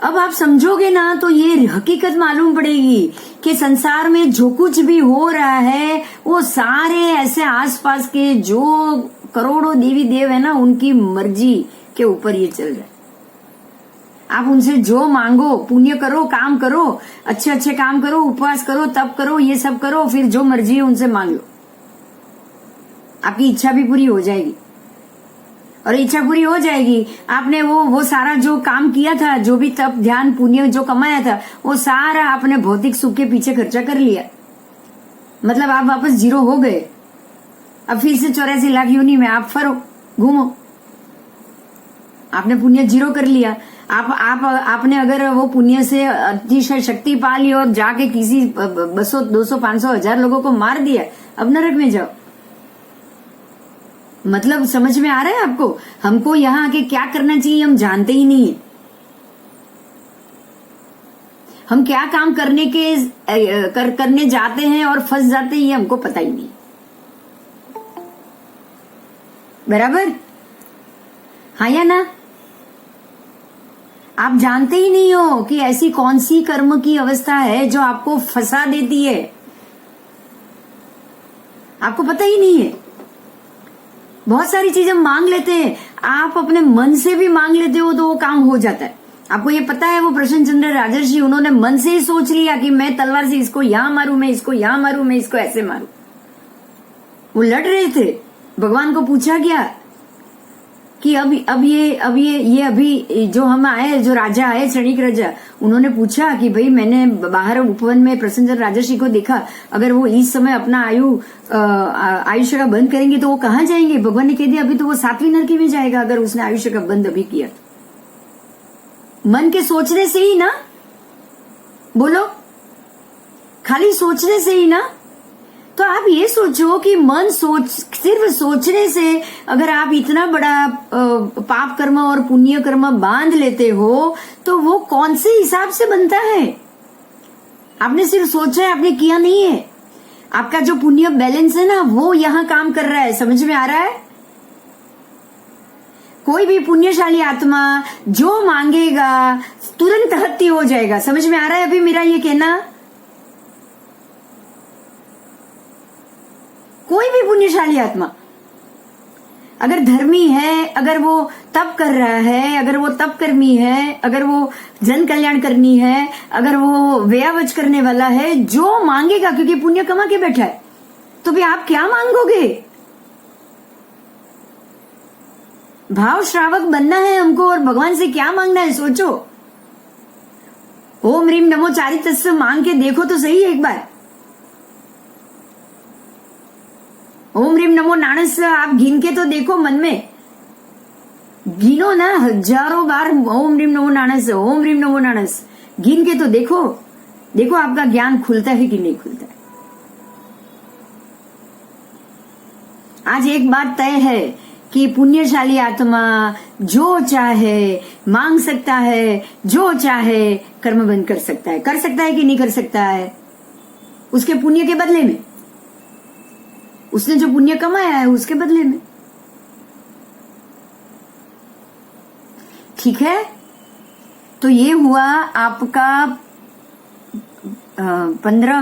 अब आप समझोगे ना तो ये हकीकत मालूम पड़ेगी कि संसार में जो कुछ भी हो रहा है वो सारे ऐसे आसपास के जो करोड़ों देवी देव है ना उनकी मर्जी के ऊपर ये चल रहा है। आप उनसे जो मांगो, पुण्य करो, काम करो, अच्छे अच्छे काम करो, उपवास करो, तप करो, ये सब करो, फिर जो मर्जी है उनसे मांग लो, आपकी इच्छा भी पूरी हो जाएगी। और इच्छा पूरी हो जाएगी, आपने वो सारा जो काम किया था, जो भी तप ध्यान पुण्य जो कमाया था वो सारा आपने भौतिक सुख के पीछे खर्चा कर लिया, मतलब आप वापस जीरो हो गए। अब फिर से 84 लाख योनि में आप फरो, घूमो, आपने पुण्य जीरो कर लिया। आपने अगर वो पुण्य से अतिशय शक्ति पा ली और जाके किसी 200, 200, 500, 1000 लोगों को मार दिया, अब नरक में जाओ। मतलब समझ में आ रहा है आपको? हमको यहाँ आके क्या करना चाहिए हम जानते ही नहीं है। हम क्या काम करने जाते हैं और फंस जाते हैं ये हमको पता ही नहीं। बराबर? हाँ या ना? आप जानते ही नहीं हो कि ऐसी कौन सी कर्म की अवस्था है जो आपको फंसा देती है, आपको पता ही नहीं है। बहुत सारी चीजें मांग लेते हैं, आप अपने मन से भी मांग लेते हो तो वो काम हो जाता है। आपको ये पता है वो प्रसन्न चंद्र राजर्षि उन्होंने मन से ही सोच लिया कि मैं तलवार से इसको यहां मारूं, मैं इसको यहां मारूं, मैं इसको ऐसे मारूं। वो लड़ रहे थे, भगवान को पूछा गया कि अब ये अभी जो हम आए, जो राजा आए क्षणिक राजा, उन्होंने पूछा कि भाई मैंने बाहर उपवन में प्रसन्न राजर्षि को देखा, अगर वो इस समय अपना आयुष्य का बंद करेंगे तो वो कहाँ जाएंगे? भगवान ने कह दिया अभी तो वो 7वीं नरकी में जाएगा अगर उसने आयुष्य का बंद अभी किया। मन के सोचने से ही ना, बोलो, खाली सोचने से ही ना। तो आप ये सोचो कि सिर्फ सोचने से अगर आप इतना बड़ा पाप कर्म और पुण्य कर्म बांध लेते हो तो वो कौन से हिसाब से बनता है? आपने सिर्फ सोचा है, आपने किया नहीं है। आपका जो पुण्य बैलेंस है ना वो यहां काम कर रहा है, समझ में आ रहा है? कोई भी पुण्यशाली आत्मा जो मांगेगा तुरंत हत्ती हो जाएगा, समझ में आ रहा है अभी मेरा ये कहना? कोई भी पुण्यशाली आत्मा अगर धर्मी है, अगर वो तप कर रहा है, अगर वो तप कर्मी है, अगर वो जन कल्याण करनी है, अगर वो व्ययावच करने वाला है, जो मांगेगा क्योंकि पुण्य कमा के बैठा है, तो भी आप क्या मांगोगे? भाव श्रावक बनना है हमको और भगवान से क्या मांगना है सोचो। ओम ह्रीम नमो चारितस्य मांग के देखो तो सही एक बार। ओम ह्रीम नमो नाणस आप गिन के तो देखो, मन में गिनो ना, हजारों बार ओम ह्रीम नमो नाणस, ओम ह्रीम नमो नाणस गिन के तो देखो, देखो आपका ज्ञान खुलता है कि नहीं खुलता है। आज एक बात तय है कि पुण्यशाली आत्मा जो चाहे मांग सकता है, जो चाहे कर्म बंद कर सकता है कि नहीं कर सकता है, उसके पुण्य के बदले में, उसने जो पुण्य कमाया है उसके बदले में। ठीक है, तो ये हुआ आपका 15वां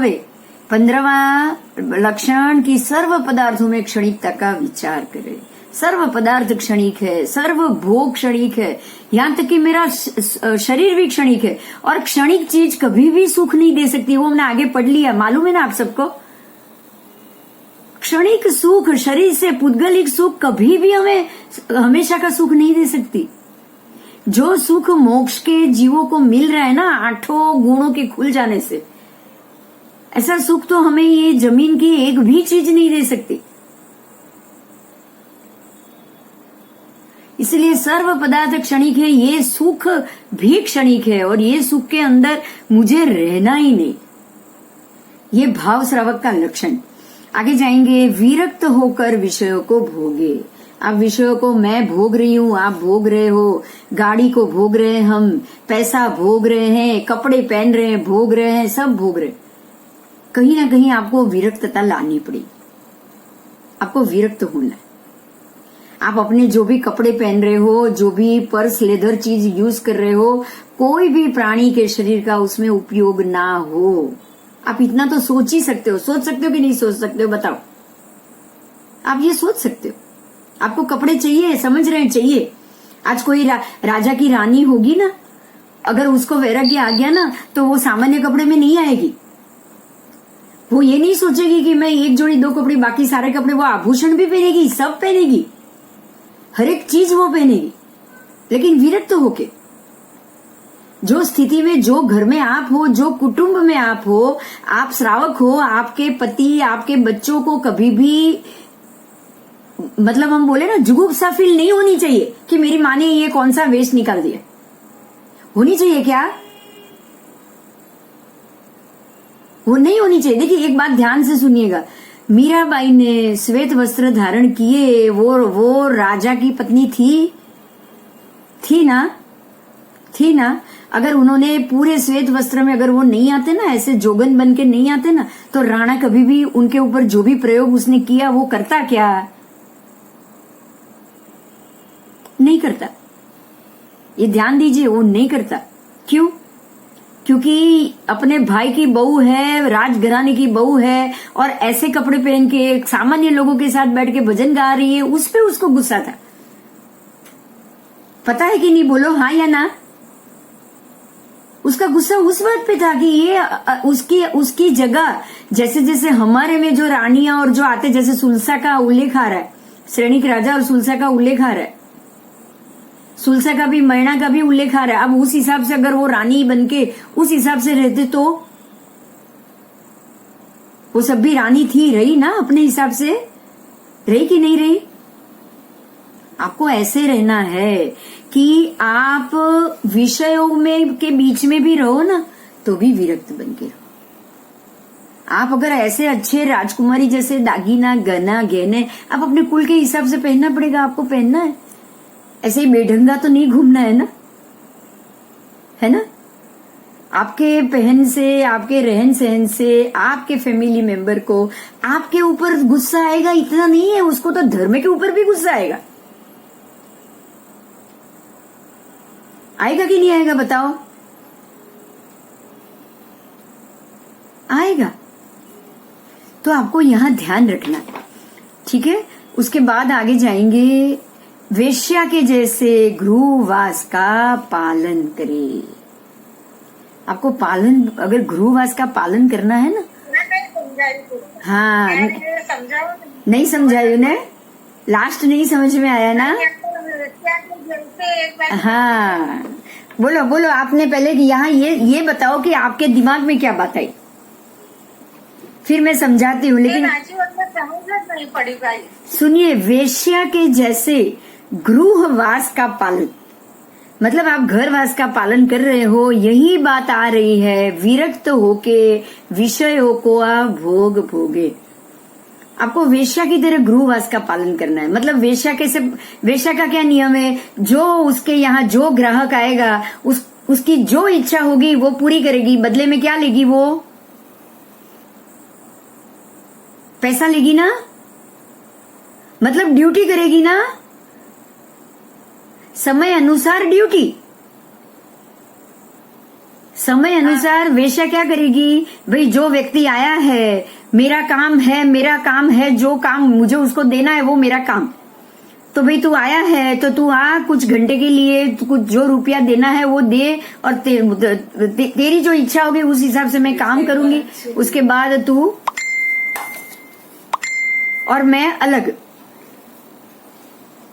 लक्षण की सर्व पदार्थों में क्षणिकता का विचार करें। सर्व पदार्थ क्षणिक है, सर्व भोग क्षणिक है, यहां तक कि मेरा शरीर भी क्षणिक है, और क्षणिक चीज कभी भी सुख नहीं दे सकती। वो हमने आगे पढ़ लिया, मालूम है ना आप सबको। क्षणिक सुख, शरीर से पुद्गलिक सुख कभी भी हमें हमेशा का सुख नहीं दे सकती। जो सुख मोक्ष के जीवों को मिल रहा है ना 8 गुणों के खुल जाने से, ऐसा सुख तो हमें ये जमीन की एक भी चीज नहीं दे सकती। इसलिए सर्व पदार्थ क्षणिक है, ये सुख भी क्षणिक है, और ये सुख के अंदर मुझे रहना ही नहीं। ये भाव श्रावक का लक्षण। आगे जाएंगे, विरक्त होकर विषयों को भोगे। आप विषयों को मैं भोग रही हूं, आप भोग रहे हो, गाड़ी को भोग रहे हैं, हम पैसा भोग रहे हैं, कपड़े पहन रहे हैं, भोग रहे हैं, सब भोग रहे हैं। कहीं ना कहीं आपको विरक्तता लानी पड़ी, आपको विरक्त होना है। आप अपने जो भी कपड़े पहन रहे हो, जो भी पर्स लेदर चीज यूज कर रहे हो, कोई भी प्राणी के शरीर का उसमें उपयोग ना हो। आप इतना तो सोच ही सकते हो। सोच सकते हो कि नहीं सोच सकते हो, बताओ। आप ये सोच सकते हो, आपको कपड़े चाहिए, समझ रहे हैं, चाहिए। आज कोई राजा की रानी होगी ना, अगर उसको वैराग्य आ गया ना, तो वो सामान्य कपड़े में नहीं आएगी। वो ये नहीं सोचेगी कि मैं एक जोड़ी 2 कपड़े, बाकी सारे कपड़े, वो आभूषण भी पहनेगी, सब पहनेगी, हर एक चीज वो पहनेगी, लेकिन विरक्त होके। जो स्थिति में, जो घर में आप हो, जो कुटुंब में आप हो, आप श्रावक हो, आपके पति, आपके बच्चों को कभी भी, मतलब हम बोले ना, जुगुप्सा फील नहीं होनी चाहिए कि मेरी माँ ने ये कौन सा वेस्ट निकाल दिया। होनी चाहिए क्या? वो नहीं होनी चाहिए। देखिए, एक बात ध्यान से सुनिएगा। मीराबाई ने श्वेत वस्त्र धारण किए, वो राजा की पत्नी थी ना। अगर उन्होंने पूरे श्वेत वस्त्र में, अगर वो नहीं आते ना, ऐसे जोगन बन के नहीं आते ना, तो राणा कभी भी उनके ऊपर जो भी प्रयोग उसने किया वो करता क्या? नहीं करता। ये ध्यान दीजिए, वो नहीं करता। क्यों? क्योंकि अपने भाई की बहू है, राजघराने की बहू है, और ऐसे कपड़े पहन के सामान्य लोगों के साथ बैठ के भजन गा रही है, उस पे उसको गुस्सा था। पता है कि नहीं? बोलो हाँ या ना। उसका गुस्सा उस बात पे था कि ये उसकी जगह, जैसे जैसे हमारे में जो रानियां और जो आते, जैसे सुलसा का उल्लेख आ रहा है, श्रेणिक राजा और सुलसा का उल्लेख आ रहा है, सुलसा का भी, मैना का भी उल्लेख आ रहा है। अब उस हिसाब से अगर वो रानी बनके उस हिसाब से रहते, तो वो सब भी रानी थी, रही ना, अपने हिसाब से रही कि नहीं रही? आपको ऐसे रहना है कि आप विषयों में के बीच में भी रहो ना, तो भी विरक्त बन के रहो। आप अगर ऐसे अच्छे राजकुमारी जैसे दागीना, गहना, गहने आप अपने कुल के हिसाब से पहनना पड़ेगा, आपको पहनना है। ऐसे ही बेढंगा तो नहीं घूमना है ना। आपके पहन से, आपके रहन सहन से, आपके फैमिली मेंबर को आपके ऊपर गुस्सा आएगा, इतना नहीं है, उसको तो धर्म के ऊपर भी गुस्सा आएगा। आएगा कि नहीं आएगा, बताओ? आएगा। तो आपको यहां ध्यान रखना, ठीक है। उसके बाद आगे जाएंगे, वेश्या के जैसे गृहवास का पालन करे। आपको पालन, अगर गृहवास का पालन करना है ना, हाँ, नहीं समझाई उन्हें, लास्ट नहीं समझ में आया ना। हाँ, बोलो आपने पहले कि यहाँ ये बताओ कि आपके दिमाग में क्या बात आई, फिर मैं समझाती हूँ, लेकिन माझी मतलब समझ नहीं पड़ी भाई। सुनिए, वेश्या के जैसे गृहवास का पालन, मतलब आप घरवास का पालन कर रहे हो, यही बात आ रही है। विरक्त होके विषयों को आप भोग भोगे। आपको वेश्या की तरह गृहवास का पालन करना है। मतलब वेश्या का क्या नियम है, जो उसके यहाँ जो ग्राहक आएगा उसकी जो इच्छा होगी वो पूरी करेगी। बदले में क्या लेगी? वो पैसा लेगी ना, मतलब ड्यूटी करेगी ना, समय अनुसार ड्यूटी। समय अनुसार वेश्या क्या करेगी? भाई जो व्यक्ति आया है, मेरा काम है, जो काम मुझे उसको देना है वो मेरा काम। तो भाई तू आया है तो तू आ, कुछ घंटे के लिए कुछ जो रुपया देना है वो दे, और तेरी जो इच्छा होगी उस हिसाब से मैं काम करूंगी। उसके बाद तू और मैं अलग।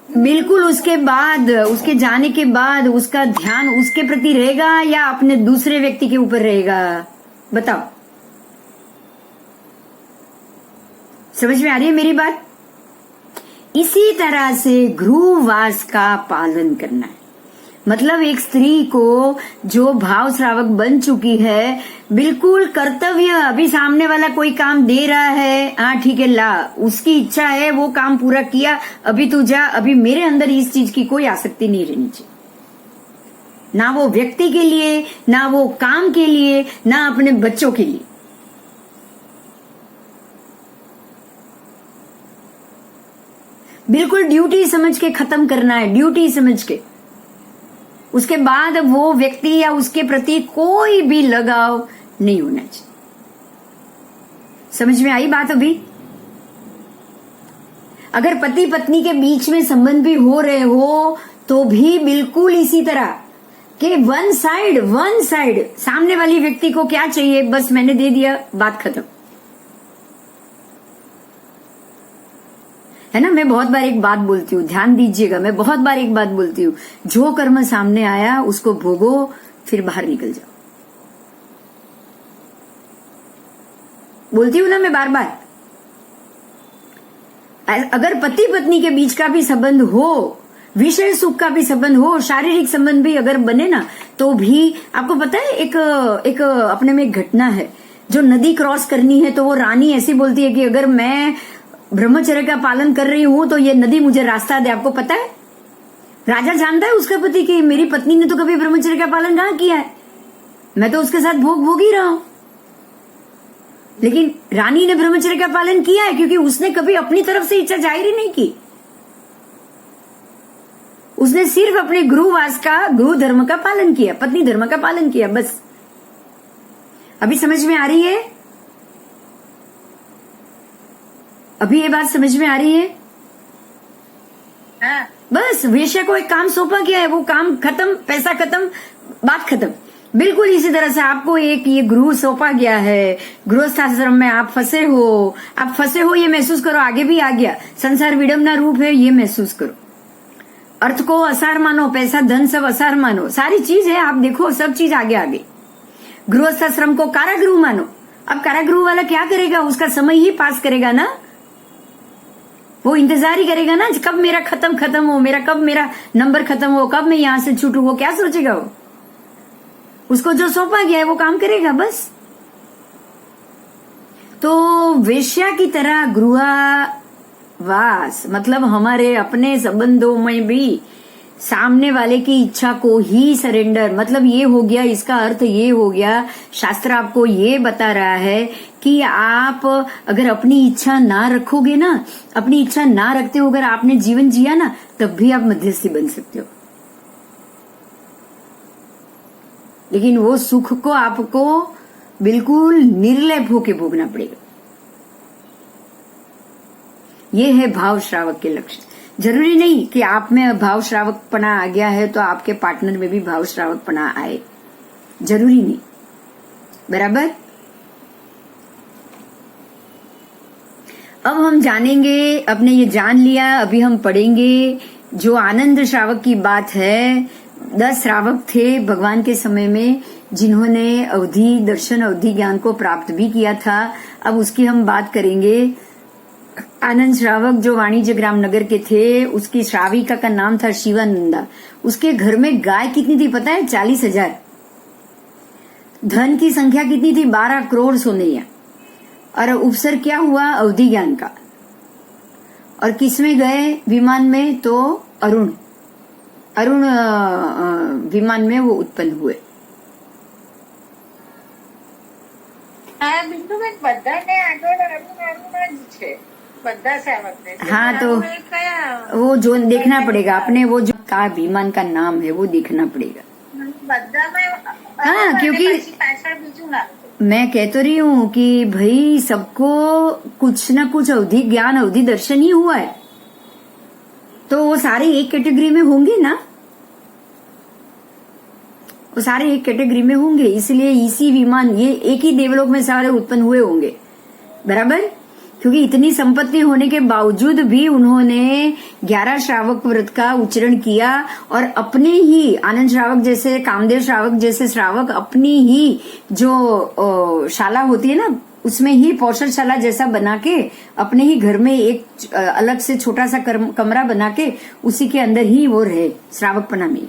बिल्कुल उसके बाद, उसके जाने के बाद उसका ध्यान उसके प्रति रहेगा या अपने दूसरे व्यक्ति के ऊपर रहेगा? बताओ, समझ में आ रही है मेरी बात? इसी तरह से गृहवास का पालन करना है। मतलब एक स्त्री को जो भाव श्रावक बन चुकी है, बिल्कुल कर्तव्य, अभी सामने वाला कोई काम दे रहा है, हाँ ठीक है ला, उसकी इच्छा है वो काम पूरा किया, अभी तू जा, अभी मेरे अंदर इस चीज की कोई आसक्ति नहीं रहनी चाहिए। ना वो व्यक्ति के लिए, ना वो काम के लिए, ना अपने बच्चों के लिए। बिल्कुल ड्यूटी समझ के खत्म करना है, ड्यूटी समझ के। उसके बाद वो व्यक्ति या उसके प्रति कोई भी लगाव नहीं होना चाहिए। समझ में आई बात? अभी अगर पति पत्नी के बीच में संबंध भी हो रहे हो तो भी बिल्कुल इसी तरह कि वन साइड, सामने वाली व्यक्ति को क्या चाहिए, बस मैंने दे दिया, बात खत्म, है ना। मैं बहुत बार एक बात बोलती हूँ, ध्यान दीजिएगा, मैं बहुत बार एक बात बोलती हूँ, जो कर्म सामने आया उसको भोगो, फिर बाहर निकल जाओ। बोलती हूँ ना मैं बार बार। अगर पति पत्नी के बीच का भी संबंध हो, विषय सुख का भी संबंध हो, शारीरिक संबंध भी अगर बने ना, तो भी आपको पता है एक अपने में एक घटना है, जो नदी क्रॉस करनी है तो वो रानी ऐसी बोलती है कि अगर मैं ब्रह्मचर्य का पालन कर रही हूं तो ये नदी मुझे रास्ता दे। आपको पता है, राजा जानता है उसका पति कि मेरी पत्नी ने तो कभी ब्रह्मचर्य का पालन कहाँ किया है, मैं तो उसके साथ भोग ही रहा हूं। लेकिन रानी ने ब्रह्मचर्य का पालन किया है क्योंकि उसने कभी अपनी तरफ से इच्छा जाहिर ही नहीं की। उसने सिर्फ अपने गृह धर्म का पालन किया, पत्नी धर्म का पालन किया, बस। अभी समझ में आ रही है? अभी ये बात समझ में आ रही है? हाँ। बस वेश्या को एक काम सौंपा गया है, वो काम खत्म, पैसा खत्म, बात खत्म। बिल्कुल इसी तरह से आपको एक ये गृह सौंपा गया है, गृहस्थाश्रम में आप फंसे हो, ये महसूस करो। आगे भी आ गया, संसार विडंबना रूप है, ये महसूस करो। अर्थ को असार मानो, पैसा धन सब असार मानो, सारी चीज है, आप देखो सब चीज आगे। गृहस्थाश्रम को कारागृह मानो। अब कारागृह वाला क्या करेगा? उसका समय ही पास करेगा ना, वो इंतजार ही करेगा ना, कब मेरा खत्म हो, कब मेरा नंबर खत्म हो, कब मैं यहां से छूटू। वो क्या सोचेगा? वो उसको जो सौंपा गया है वो काम करेगा, बस। तो वेश्या की तरह गृहवास मतलब हमारे अपने संबंधों में भी सामने वाले की इच्छा को ही सरेंडर, मतलब ये हो गया, इसका अर्थ ये हो गया, शास्त्र आपको ये बता रहा है कि आप अगर अपनी इच्छा ना रखोगे ना, अपनी इच्छा ना रखते हो, अगर आपने जीवन जिया ना, तब भी आप मध्यस्थी बन सकते हो। लेकिन वो सुख को आपको बिल्कुल निर्लेप होके भोगना पड़ेगा। ये है भाव श्रावक के लक्षण। जरूरी नहीं कि आप में भाव श्रावकपना आ गया है तो आपके पार्टनर में भी भाव श्रावकपना आए, जरूरी नहीं, बराबर। अब हम जानेंगे, अपने ये जान लिया, अभी हम पढ़ेंगे जो आनंद श्रावक की बात है। 10 श्रावक थे भगवान के समय में, जिन्होंने अवधि दर्शन अवधि ज्ञान को प्राप्त भी किया था। अब उसकी हम बात करेंगे। आनंद श्रावक जो वाणिज्य ग्राम नगर के थे, उसकी श्राविका का नाम था शिवानंदा। उसके घर में गाय कितनी थी पता है? 40,000। धन की संख्या कितनी थी? 12 करोड़ सोनैया। और उपसर्ग क्या हुआ? अवधि ज्ञान का। और किसमें गए विमान में? तो अरुण विमान में वो उत्पन्न हुए। બિંદુ બેન બધાને આગળ અરુણ જ છે, બધા સેવકને છે। हाँ, तो અરુણ એક કયા वो जो देखना पड़ेगा अपने, वो जो का विमान का नाम है वो देखना पड़ेगा। બધામાં हाँ, અરુણ क्योंकि- અને પછી પાછળ બીજું નામ છે। मैं कह तो रही हूँ कि भाई सबको कुछ न कुछ अवधि ज्ञान अवधि दर्शन ही हुआ है, तो वो सारे एक कैटेगरी में होंगे ना, वो सारे एक कैटेगरी में होंगे। इसलिए इसी विमान, ये एक ही देवलोक में सारे उत्पन्न हुए होंगे, बराबर। क्योंकि इतनी संपत्ति होने के बावजूद भी उन्होंने 11 श्रावक व्रत का उच्चारण किया और अपने ही आनंद श्रावक जैसे, कामदेव श्रावक जैसे श्रावक अपनी ही जो शाला होती है ना, उसमें ही पौषधशाला जैसा बना के अपने ही घर में एक अलग से छोटा सा कमरा बना के उसी के अंदर ही वो रहे, श्रावकपना में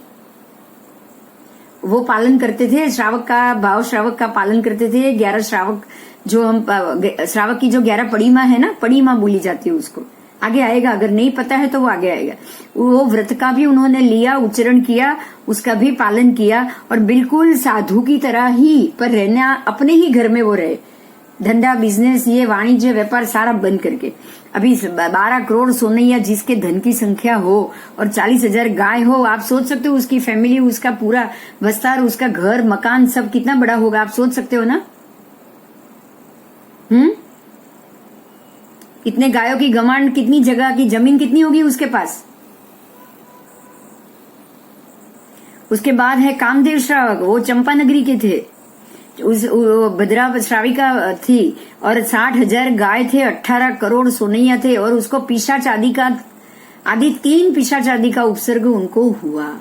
वो पालन करते थे। श्रावक का भाव, श्रावक का पालन करते थे। 11 श्रावक जो हम श्रावक की जो 11 पड़ीमा है ना, पड़ीमा बोली जाती है उसको, आगे आएगा, अगर नहीं पता है तो वो आगे आएगा। वो व्रत का भी उन्होंने लिया, उच्चारण किया, उसका भी पालन किया और बिल्कुल साधु की तरह ही पर रहना, अपने ही घर में वो रहे। धंधा बिजनेस ये वाणिज्य व्यापार सारा बंद करके। अभी 12 करोड़ सोनैया जिसके धन की संख्या हो और 40,000 गाय हो, आप सोच सकते हो उसकी फैमिली, उसका पूरा विस्तार, उसका घर मकान सब कितना बड़ा होगा, आप सोच सकते हो ना। कितने गायों की गमांड, कितनी जगह की जमीन कितनी होगी उसके पास। उसके बाद है कामदेव श्रावक, वो चंपानगरी के थे, भद्रा श्राविका थी और 60,000 गाय थे, 18 करोड़ सोनैया थे और उसको पिशाच आदि 3 पिशाच आदि का उपसर्ग उनको हुआ।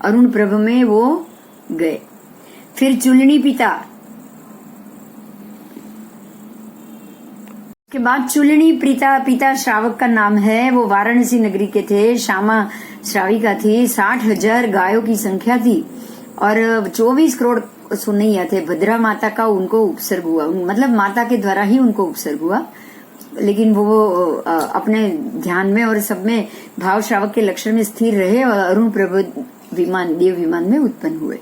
अरुण प्रभ में वो गए। फिर चुलनी पिता, के बाद चुलनी पिता श्रावक का नाम है, वो वाराणसी नगरी के थे, श्यामा श्राविका थी। 60,000 गायों की संख्या थी और 24 करोड़ सोनैया थे। भद्रा माता का उनको उपसर्ग हुआ, मतलब माता के द्वारा ही उनको उपसर्ग हुआ, लेकिन वो अपने ध्यान में और सब में भाव श्रावक के लक्षण में स्थिर रहे और अरुण प्रभ विमान, देव विमान में उत्पन्न हुए।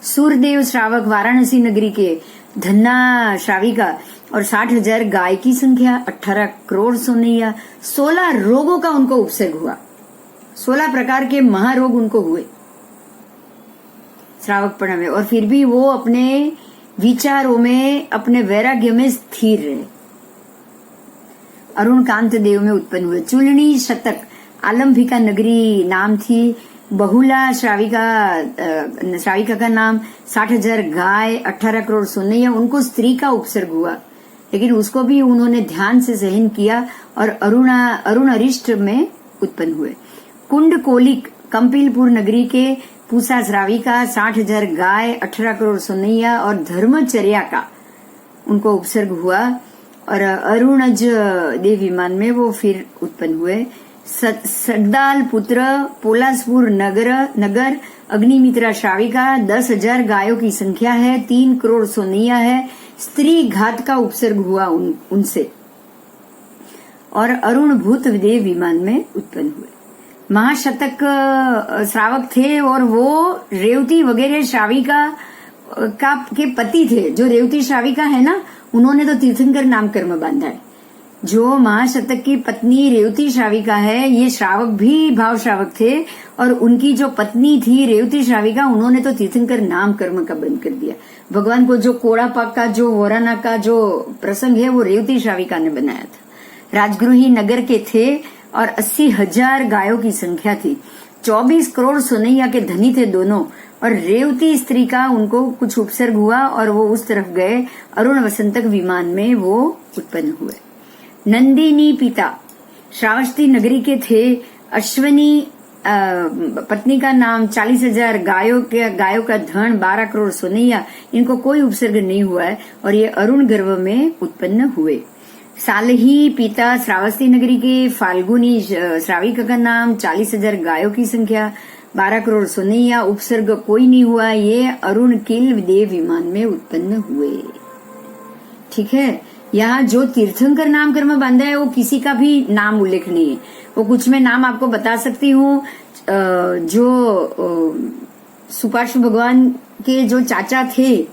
सूर्यदेव श्रावक वाराणसी नगरी के, धन्ना श्राविका और 60,000 गाय की संख्या, 18 करोड़ सोनैया। 16 रोगों का उनको उपसर्ग हुआ, 16 प्रकार के महारोग उनको हुए श्रावकपणा में, और फिर भी वो अपने विचारों में, अपने वैराग्य में स्थिर रहे। अरुण कांत देव में उत्पन्न हुए। चुलनी शतक, आलम्भिका नगरी नाम थी। बहुला श्राविका का नाम, 60,000 गाय, 18 करोड़ सोनैया, उनको स्त्री का उपसर्ग हुआ, लेकिन उसको भी उन्होंने ध्यान से सहन किया और अरुण अरिष्ट में उत्पन्न हुए। कुंड कोलिक, कंपिलपुर नगरी के पूसा श्राविका, 60,000 गाय, 18 करोड़ सोनैया और धर्मचर्या का उनको उपसर्ग हुआ और अरुणज देव विमान में वो फिर उत्पन्न हुए। सद्दाल पुत्र, पोलासपुर नगर, अग्निमित्रा श्राविका, 10,000 गायों की संख्या है, 3 करोड़ सोनैया है। स्त्री घात का उपसर्ग हुआ उनसे और अरुण भूत देव विमान में उत्पन्न हुए। महाशतक श्रावक थे और वो रेवती वगैरह श्राविका के पति थे। जो रेवती श्राविका है ना, उन्होंने तो तीर्थंकर नाम कर्म बांधा है। जो महाशतक की पत्नी रेवती श्राविका है, ये श्रावक भी भाव श्रावक थे और उनकी जो पत्नी थी रेवती श्राविका, उन्होंने तो तीर्थंकर नाम कर्म का बंद कर दिया। भगवान को जो कोड़ा पाक का, जो वोराना का जो प्रसंग है, वो रेवती श्राविका ने बनाया था। राजगृही नगर के थे और 80,000 गायों की संख्या थी। 24 करोड़ सोनैया के धनी थे दोनों और रेवती स्त्री का उनको कुछ उपसर्ग हुआ और वो उस तरफ गए। अरुण वसंतक विमान में वो उत्पन्न हुए। नंदिनी पिता श्रावस्ती नगरी के थे। अश्विनी पत्नी का नाम, 40,000 गायों का धन, 12 करोड़ सोनैया, इनको कोई उपसर्ग नहीं हुआ है और ये अरुण गर्भ में उत्पन्न हुए। साल ही पिता श्रावस्ती नगरी के फाल्गुनी श्राविका का नाम, 40,000 गायों की संख्या, 12 करोड़ सोनैया, उपसर्ग कोई नहीं हुआ। ये अरुण किल देव विमान में उत्पन्न हुए। ठीक है। यहाँ जो तीर्थंकर नाम कर्म बांधा है वो किसी का भी नाम उल्लेख नहीं है। वो कुछ मैं नाम आपको बता सकती हूँ। जो सुपार्श्व भगवान के जो चाचा थे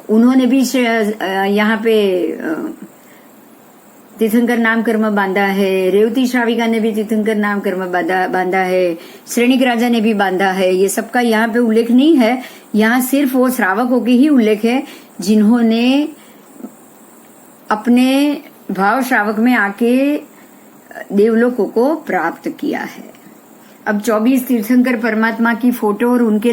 उन्होंने भी यहाँ पे तीर्थंकर नाम कर्म बांधा है। रेवती श्राविका ने भी तीर्थंकर नाम कर्म बांधा है। श्रेणिक राजा ने भी बांधा है। ये सबका यहाँ पे उल्लेख नहीं है। यहाँ सिर्फ वो श्रावकों के ही उल्लेख है जिन्होंने अपने भाव श्रावक में आके देवलोकों को प्राप्त किया है। अब 24 तीर्थंकर परमात्मा की फोटो और उनके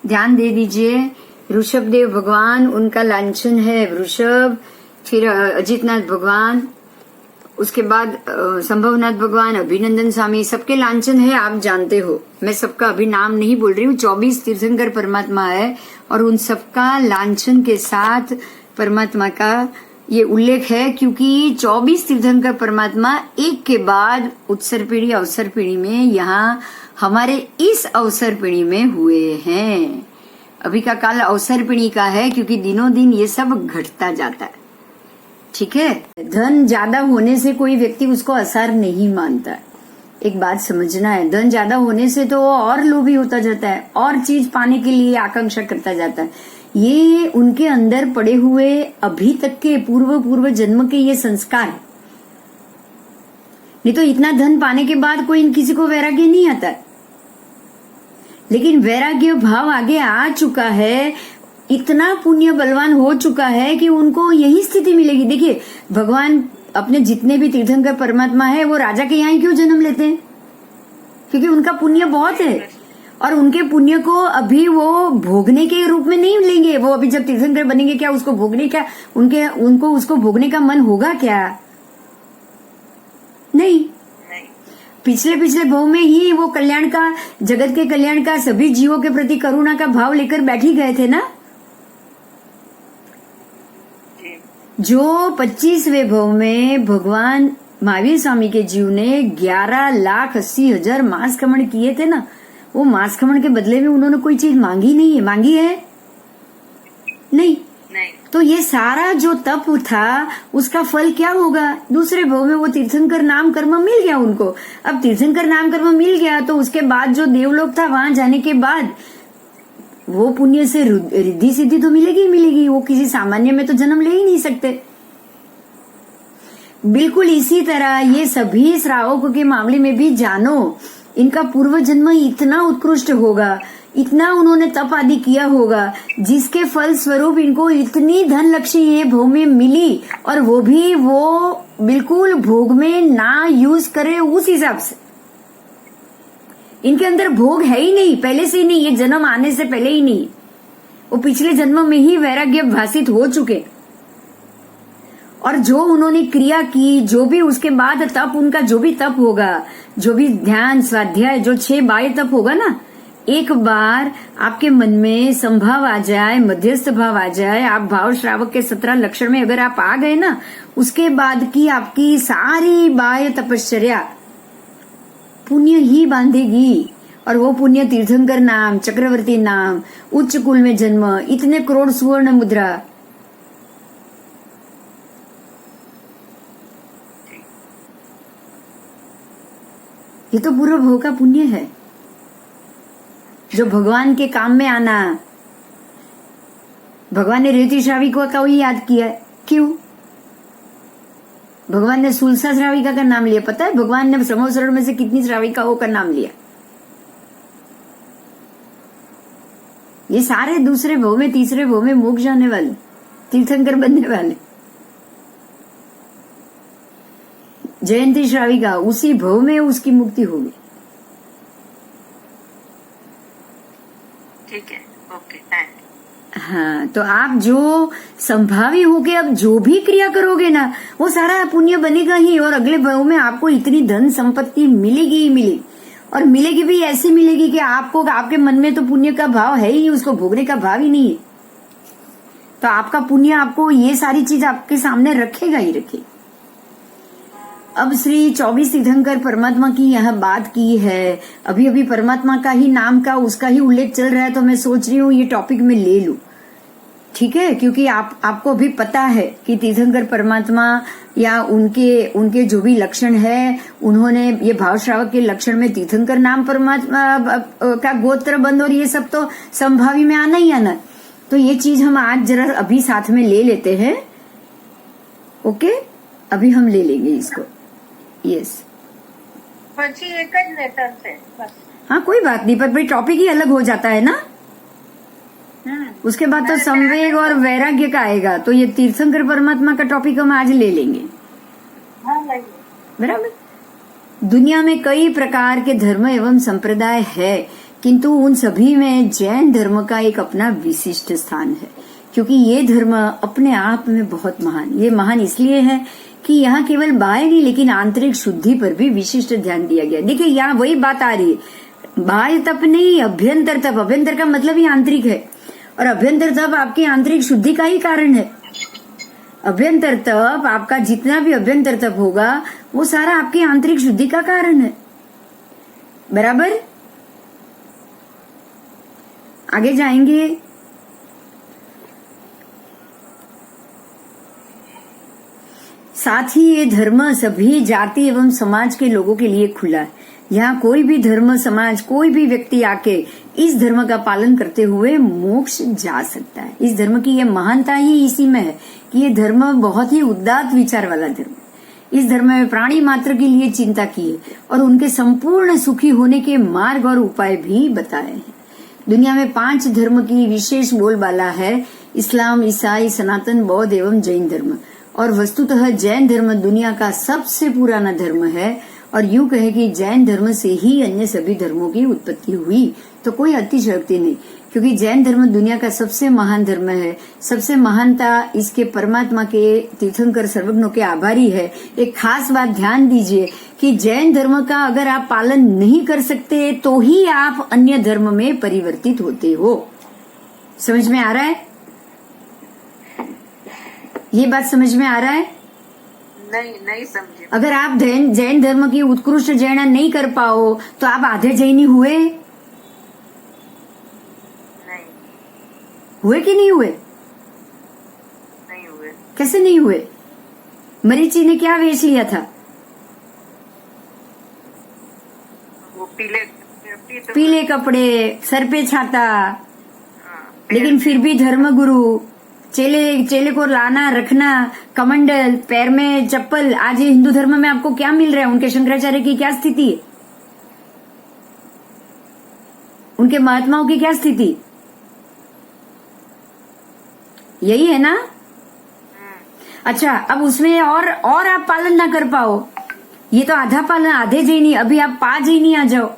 ध्यान दे दीजिए। ऋषभ देव भगवान, उनका लांछन है वृषभ, फिर अजितनाथ भगवान, उसके बाद संभवनाथ भगवान, अभिनंदन स्वामी, सबके लांछन है, आप जानते हो। मैं सबका अभी नाम नहीं बोल रही हूँ। 24 तीर्थंकर परमात्मा है और उन सबका लांछन के साथ परमात्मा का ये उल्लेख है, क्योंकि 24 तीर्थंकर परमात्मा एक के बाद उत्सर पीढ़ी अवसर पीढ़ी में यहाँ हमारे इस अवसर पीढ़ी में हुए हैं। अभी का काल अवसर पीढ़ी का है, क्योंकि दिनों दिन ये सब घटता जाता है। ठीक है। धन ज्यादा होने से कोई व्यक्ति उसको असार नहीं मानता। एक बात समझना है, धन ज्यादा होने से तो और लोभी होता जाता है, और चीज पाने के लिए आकांक्षा करता जाता है। ये उनके अंदर पड़े हुए अभी तक के पूर्व जन्म के ये संस्कार। नहीं तो इतना धन पाने के बाद कोई किसी को वैराग्य नहीं आता है। लेकिन वैराग्य भाव आगे आ चुका है, इतना पुण्य बलवान हो चुका है कि उनको यही स्थिति मिलेगी। देखिए, भगवान अपने जितने भी तीर्थंकर परमात्मा है वो राजा के यहाँ ही क्यों जन्म लेते हैं? क्योंकि उनका पुण्य बहुत है और उनके पुण्य को अभी वो भोगने के रूप में नहीं लेंगे। वो अभी जब तीर्थंकर बनेंगे, क्या उसको भोगने का उनको उसको भोगने का मन होगा क्या? नहीं। पिछले भाव में ही वो कल्याण का, जगत के कल्याण का, सभी जीवों के प्रति करुणा का भाव लेकर बैठ ही गए थे ना। जो 25वें भाव में भगवान महावीर स्वामी के जीव ने 11,80,000 मास खमन किए थे ना, वो मास खमन के बदले में उन्होंने कोई चीज मांगी नहीं है। मांगी है? नहीं। तो ये सारा जो तप था उसका फल क्या होगा? दूसरे भाव में वो तीर्थंकर नाम कर्म मिल गया उनको। अब तीर्थंकर नाम कर्म मिल गया तो उसके बाद जो देवलोक था, वहां जाने के बाद वो पुण्य से रिद्धि सिद्धि तो मिलेगी ही मिलेगी। वो किसी सामान्य में तो जन्म ले ही नहीं सकते। बिल्कुल इसी तरह ये सभी श्रावकों के मामले में भी जानो, इनका पूर्व जन्म इतना उत्कृष्ट होगा, इतना उन्होंने तप आदि किया होगा, जिसके फल स्वरूप इनको इतनी धन लक्ष्मी ये भोग में मिली, और वो भी वो बिल्कुल भोग में ना यूज करे उस हिसाब से। इनके अंदर भोग है ही नहीं, पहले से ही नहीं, ये जन्म आने से पहले ही नहीं। वो पिछले जन्म में ही वैराग्य भाषित हो चुके, और जो उन्होंने क्रिया की, जो भी उसके बाद तप, उनका जो भी तप होगा, जो भी ध्यान स्वाध्याय, जो 6 बाह्य तप होगा ना, एक बार आपके मन में संभाव आ जाए, मध्यस्थ भाव आ जाए, आप भाव श्रावक के 17 लक्षण में अगर आप आ गए ना, उसके बाद की आपकी सारी बाह्य तपश्चर्या पुण्य ही बांधेगी। और वो पुण्य तीर्थंकर नाम, चक्रवर्ती नाम, उच्च कुल में जन्म, इतने करोड़ सुवर्ण मुद्रा, ये तो पूर्व भोग का पुण्य है। जो भगवान के काम में आना, भगवान ने रेवती श्राविका को ही याद किया है। क्यों? भगवान ने सुलसा श्राविका का नाम लिया। पता है भगवान ने समोसरण में से कितनी श्राविकाओं का नाम लिया? ये सारे दूसरे भव में, तीसरे भव में मोक्ष जाने वाले, तीर्थंकर बनने वाले। जयंती श्राविका, उसी भव में उसकी मुक्ति होगी। ठीक है, ओके, थैंक। हाँ, तो आप जो संभावी होके अब जो भी क्रिया करोगे ना, वो सारा पुण्य बनेगा ही, और अगले भाव में आपको इतनी धन संपत्ति मिलेगी ही मिलेगी। और मिलेगी भी ऐसी मिलेगी कि आपको, आपके मन में तो पुण्य का भाव है ही, उसको भोगने का भाव ही नहीं है, तो आपका पुण्य आपको ये सारी चीज आपके सामने रखेगा ही रखेगा। अब श्री 24 तीर्थंकर परमात्मा की यहाँ बात की है, अभी अभी परमात्मा का ही नाम का उसका ही उल्लेख चल रहा है, तो मैं सोच रही हूँ ये टॉपिक में ले लूं, ठीक है, क्योंकि आपको अभी पता है कि तीर्थंकर परमात्मा या उनके जो भी लक्षण है, उन्होंने ये भाव श्रावक के लक्षण में तीर्थंकर नाम परमात्मा का गोत्र बंद और ये सब तो संभावी में आना ही आना, तो ये चीज हम आज जरा अभी साथ में ले लेते हैं। ओके, अभी हम ले लेंगे इसको। यस, પછી એક જ લેટર છે બસ। हाँ कोई बात नहीं, पर भाई टॉपिक ही अलग हो जाता है ना, उसके बाद तो संवेग और वैराग्य का आएगा, तो ये तीर्थंकर परमात्मा का टॉपिक हम आज ले लेंगे। हाँ लगे। बराबर। दुनिया में कई प्रकार के धर्म एवं संप्रदाय है, किंतु उन सभी में जैन धर्म का एक अपना विशिष्ट स्थान है, क्योंकि ये धर्म अपने आप में बहुत महान, ये महान इसलिए है कि यहाँ केवल बाह्य नहीं लेकिन आंतरिक शुद्धि पर भी विशिष्ट ध्यान दिया गया। देखिए यहाँ वही बात आ रही है, बाह्य तप नहीं, अभ्यंतर तप। अभ्यंतर का मतलब ही आंतरिक है, और अभ्यंतर तप आपकी आंतरिक शुद्धि का ही कारण है। अभ्यंतर तप, आपका जितना भी अभ्यंतर तप होगा वो सारा आपकी आंतरिक शुद्धि का कारण है। बराबर, आगे जाएंगे। साथ ही ये धर्म सभी जाति एवं समाज के लोगों के लिए खुला है। यहाँ कोई भी धर्म समाज, कोई भी व्यक्ति आके इस धर्म का पालन करते हुए मोक्ष जा सकता है। इस धर्म की ये महानता ही इसी में है कि ये धर्म बहुत ही उदात्त विचार वाला धर्म है। इस धर्म में प्राणी मात्र के लिए चिंता की है और उनके संपूर्ण सुखी होने के मार्ग और उपाय भी बताए हैं। दुनिया में 5 धर्म की विशेष बोलबाला है, इस्लाम, ईसाई, सनातन, बौद्ध एवं जैन धर्म। और वस्तुतः जैन धर्म दुनिया का सबसे पुराना धर्म है, और यूं कहे कि जैन धर्म से ही अन्य सभी धर्मों की उत्पत्ति हुई, तो कोई अतिशयोक्ति नहीं, क्योंकि जैन धर्म दुनिया का सबसे महान धर्म है। सबसे महानता इसके परमात्मा के तीर्थंकर सर्वज्ञों के आभारी है। एक खास बात ध्यान दीजिए कि जैन धर्म का अगर आप पालन नहीं कर सकते तो ही आप अन्य धर्म में परिवर्तित होते हो। समझ में आ रहा है? ये बात समझ में आ रहा है? नहीं समझे। अगर आप जैन धर्म की उत्कृष्ट जैना नहीं कर पाओ तो आप आधे जैनी हुए? नहीं हुए कि नहीं हुए? नहीं हुए। कैसे नहीं हुए? मरीचि ने क्या वेश लिया था? वो पीले कपड़े, सर पे छाता, लेकिन फिर भी धर्मगुरु, चेले को लाना रखना, कमंडल, पैर में चप्पल। आज ये हिंदू धर्म में आपको क्या मिल रहा है? उनके शंकराचार्य की क्या स्थिति है? उनके महात्माओं की क्या स्थिति? यही है ना? अच्छा, अब उसमें और आप पालन ना कर पाओ, ये तो आधा पालन, आधे जैनी, अभी आप 5 जैनी आ जाओ,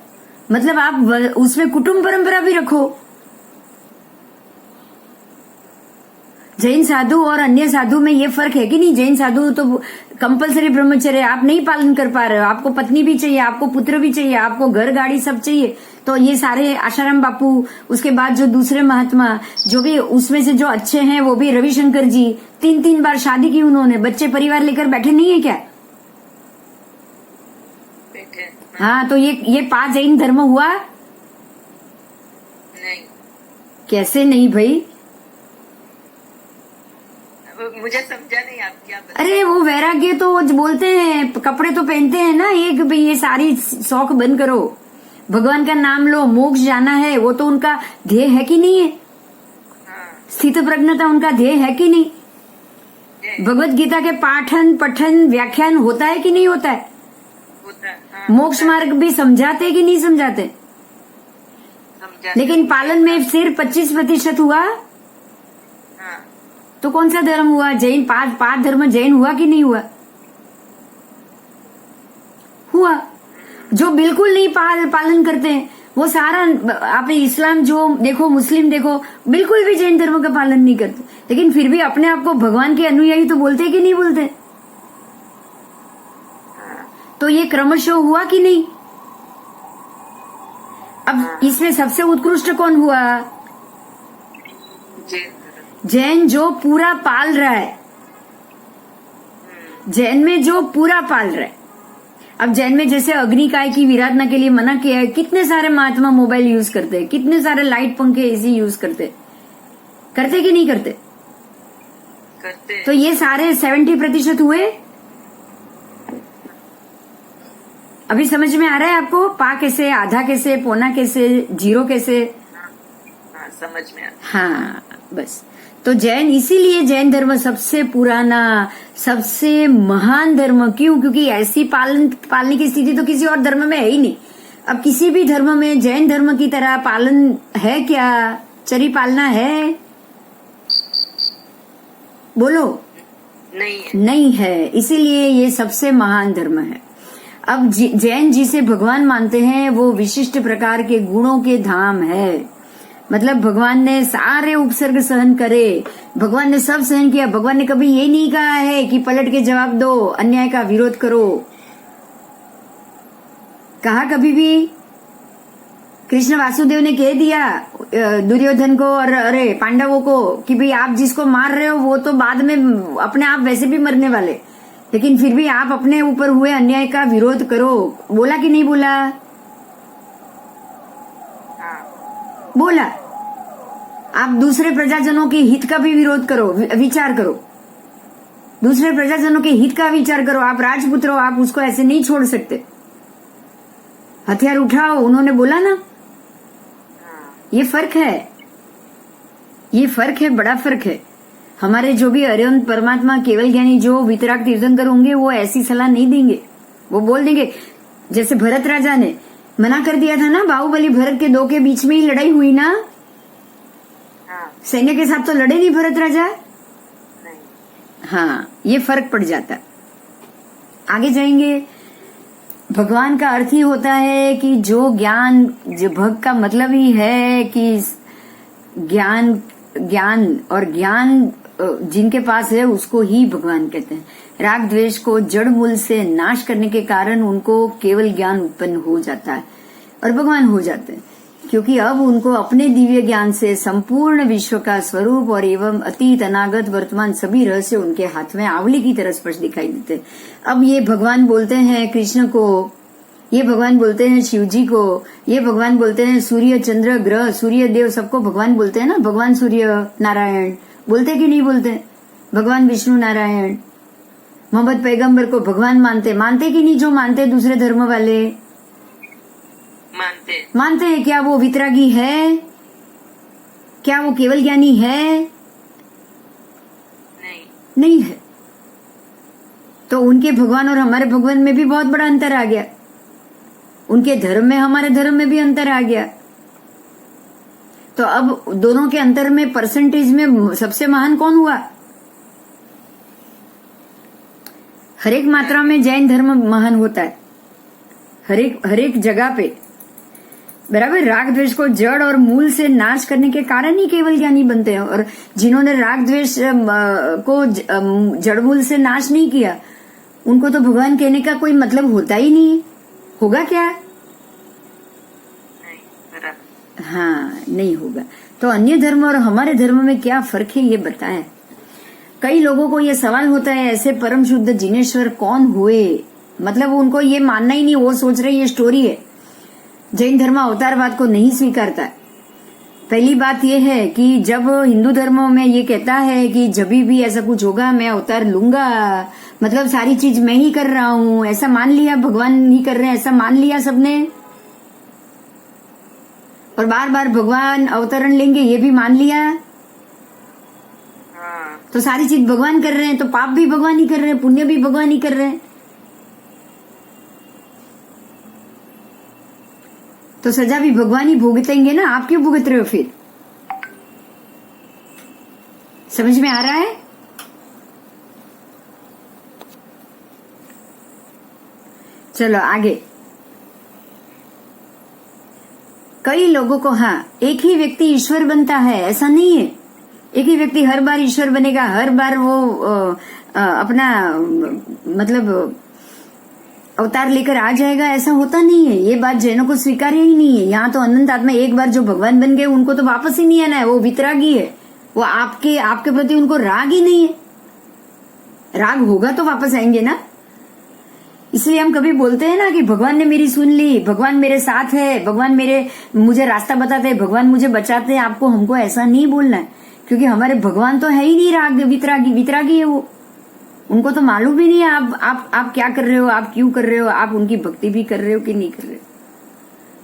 मतलब आप उसमें कुटुंब परंपरा भी रखो। जैन साधु और अन्य साधु में ये फर्क है कि नहीं? जैन साधु तो कंपलसरी ब्रह्मचर्य आप नहीं पालन कर पा रहे हो, आपको पत्नी भी चाहिए, आपको पुत्र भी चाहिए, आपको घर गाड़ी सब चाहिए, तो ये सारे आशाराम बापू, उसके बाद जो दूसरे महात्मा जो भी उसमें से जो अच्छे हैं वो भी रविशंकर जी 3 बार शादी की उन्होंने, बच्चे परिवार लेकर बैठे नहीं है क्या? हाँ, तो ये 5 जैन धर्म हुआ? नहीं। कैसे नहीं भाई? मुझे समझा नहीं आप क्या बता। अरे वो वैराग्य तो बोलते हैं, कपड़े तो पहनते हैं ना, एक भाई ये सारी शौक बंद करो, भगवान का नाम लो, मोक्ष जाना है, वो तो उनका ध्येय है कि नहीं है? स्थित प्रज्ञता उनका ध्येय है कि नहीं? भगवत गीता के पाठन पठन व्याख्यान होता है कि नहीं होता है? मोक्ष मार्ग भी समझाते कि नहीं समझाते? लेकिन पालन में सिर्फ 25% हुआ, तो कौन सा धर्म हुआ? जैन 5 धर्म जैन हुआ कि नहीं हुआ? हुआ। जो बिल्कुल नहीं पालन करते हैं वो सारा, आप इस्लाम जो देखो, मुस्लिम देखो, बिल्कुल भी जैन धर्म का पालन नहीं करते, लेकिन फिर भी अपने आप को भगवान के अनुयायी तो बोलते कि नहीं बोलते? तो ये क्रमशः हुआ कि नहीं? अब इसमें सबसे उत्कृष्ट कौन हुआ? जैन जैन जो पूरा पाल रहा है, जैन में जो पूरा पाल रहा है। अब जैन में जैसे अग्निकाय की विराधना के लिए मना किया है, कितने सारे महात्मा मोबाइल यूज करते हैं, कितने सारे लाइट पंखे एसी यूज करते कि नहीं करते? करते। तो ये सारे 70% हुए। अभी समझ में आ रहा है आपको? पा कैसे, आधा कैसे, पौना कैसे, जीरो कैसे? हाँ, समझ में आ। हाँ, बस। तो जैन, इसीलिए जैन धर्म सबसे पुराना, सबसे महान धर्म। क्यों? क्योंकि ऐसी पालने की स्थिति तो किसी और धर्म में है ही नहीं। अब किसी भी धर्म में जैन धर्म की तरह पालन है क्या? चरी पालना है? बोलो। नहीं है। नहीं है। इसीलिए ये सबसे महान धर्म है। अब जैन जिसे भगवान मानते हैं वो विशिष्ट प्रकार के गुणों के धाम है। मतलब भगवान ने सारे उपसर्ग सहन करे, भगवान ने सब सहन किया। भगवान ने कभी ये नहीं कहा है कि पलट के जवाब दो, अन्याय का विरोध करो। कहा कभी भी? कृष्ण वासुदेव ने कह दिया दुर्योधन को और अरे पांडवों को कि भाई आप जिसको मार रहे हो वो तो बाद में अपने आप वैसे भी मरने वाले, लेकिन फिर भी आप अपने ऊपर हुए अन्याय का विरोध करो। बोला कि नहीं बोला? बोला। आप दूसरे प्रजाजनों के हित का भी विरोध करो, विचार करो। दूसरे प्रजाजनों के हित का विचार करो। आप राजपुत्र हो, आप उसको ऐसे नहीं छोड़ सकते। हथियार उठाओ, उन्होंने बोला ना। ये फर्क है, ये फर्क है, बड़ा फर्क है। हमारे जो भी अरिहंत परमात्मा केवल ज्ञानी जो वितराग तीर्थंकर होंगे वो ऐसी सलाह नहीं देंगे। वो बोल देंगे, जैसे भरत राजा ने मना कर दिया था ना, बाहुबली भरत के दो के बीच में ही लड़ाई हुई ना। सैन्य के साथ तो लड़े नहीं भरत राजा। हाँ, ये फर्क पड़ जाता। आगे जाएंगे। भगवान का अर्थ ही होता है कि जो ज्ञान, जो भक्त का मतलब ही है कि ज्ञान, ज्ञान और ज्ञान जिनके पास है उसको ही भगवान कहते हैं। राग द्वेष को जड़ मूल से नाश करने के कारण उनको केवल ज्ञान उत्पन्न हो जाता है और भगवान हो जाते हैं, क्योंकि अब उनको अपने दिव्य ज्ञान से संपूर्ण विश्व का स्वरूप और एवं अतीत, अनागत, वर्तमान सभी रहस्य उनके हाथ में आंवली की तरह स्पष्ट दिखाई देते। अब ये भगवान बोलते हैं कृष्ण को, ये भगवान बोलते हैं शिव जी को, ये भगवान बोलते हैं सूर्य, चंद्र, ग्रह, सूर्य देव, सबको भगवान बोलते हैं ना। भगवान सूर्य नारायण बोलते कि नहीं बोलते? भगवान विष्णु नारायण, मोहम्मद पैगंबर को भगवान मानते कि नहीं? जो मानते दूसरे धर्म वाले मानते हैं। क्या वो वितरागी है? क्या वो केवल ज्ञानी है? नहीं है। तो उनके भगवान और हमारे भगवान में भी बहुत बड़ा अंतर आ गया। उनके धर्म में हमारे धर्म में भी अंतर आ गया। तो अब दोनों के अंतर में परसेंटेज में सबसे महान कौन हुआ? हर एक मात्रा में जैन धर्म महान होता है, हर एक जगह पे। बराबर। राग द्वेष को जड़ और मूल से नाश करने के कारण ही केवल ज्ञानी बनते हैं। और जिन्होंने राग द्वेष को जड़ मूल से नाश नहीं किया उनको तो भगवान कहने का कोई मतलब होता ही नहीं। होगा क्या? हाँ, नहीं होगा। तो अन्य धर्म और हमारे धर्म में क्या फर्क है ये बताएं। कई लोगों को ये सवाल होता है, ऐसे परम शुद्ध जिनेश्वर कौन हुए? मतलब उनको ये मानना ही नहीं, वो सोच रहे ये स्टोरी है। जैन धर्म अवतारवाद को नहीं स्वीकारता। पहली बात यह है कि जब हिंदू धर्मों में ये कहता है कि जब भी ऐसा कुछ होगा मैं अवतार लूंगा, मतलब सारी चीज मैं ही कर रहा हूँ, ऐसा मान लिया, भगवान ही कर रहे हैं ऐसा मान लिया सबने, और बार बार भगवान अवतरण लेंगे ये भी मान लिया। तो सारी चीज भगवान कर रहे हैं, तो पाप भी भगवान ही कर रहे हैं, पुण्य भी भगवान ही कर रहे हैं, तो सजा भी भगवान ही भुगतेंगे ना। आप क्यों भुगत रहे हो फिर? समझ में आ रहा है? चलो आगे। कई लोगों को हाँ, एक ही व्यक्ति ईश्वर बनता है ऐसा नहीं है। एक ही व्यक्ति हर बार ईश्वर बनेगा, हर बार वो अपना मतलब अवतार लेकर आ जाएगा, ऐसा होता नहीं है। ये बात जैनों को स्वीकार्य ही नहीं है। यहाँ तो अनंत आत्मा एक बार जो भगवान बन गए उनको तो वापस ही नहीं आना है। वो वितरागी है, वो आपके प्रति उनको राग ही नहीं है। राग होगा तो वापस आएंगे ना। इसलिए हम कभी बोलते हैं ना कि भगवान ने मेरी सुन ली, भगवान मेरे साथ है, भगवान मुझे रास्ता बताते हैं, भगवान मुझे बचाते हैं। आपको हमको ऐसा नहीं बोलना है, क्योंकि हमारे भगवान तो है ही नहीं राग वितरागी है वो। उनको तो मालूम ही नहीं है आप क्या कर रहे हो, आप क्यों कर रहे हो, आप उनकी भक्ति भी कर रहे हो कि नहीं कर रहे हो।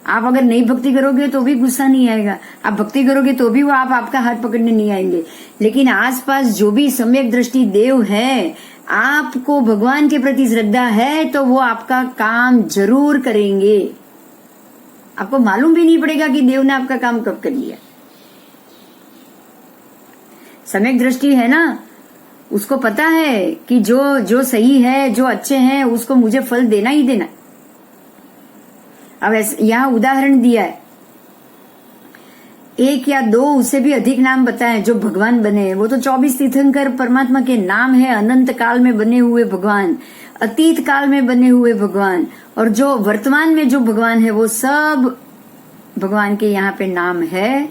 आप अगर नहीं भक्ति करोगे तो भी गुस्सा नहीं आएगा, आप भक्ति करोगे तो भी वो आपका हाथ पकड़ने नहीं आएंगे। लेकिन आसपास जो भी सम्यक दृष्टि देव है, आपको भगवान के प्रति श्रद्धा है तो वो आपका काम जरूर करेंगे। आपको मालूम भी नहीं पड़ेगा कि देव ने आपका काम कब कर लिया। सम्यक दृष्टि है ना, उसको पता है कि जो सही है, जो अच्छे हैं, उसको मुझे फल देना ही देना। अब यहाँ उदाहरण दिया है, एक या दो उससे भी अधिक नाम बताए जो भगवान बने। वो तो 24 तीर्थंकर परमात्मा के नाम है। अनंत काल में बने हुए भगवान, अतीत काल में बने हुए भगवान, और जो वर्तमान में जो भगवान है वो सब भगवान के यहाँ पे नाम है।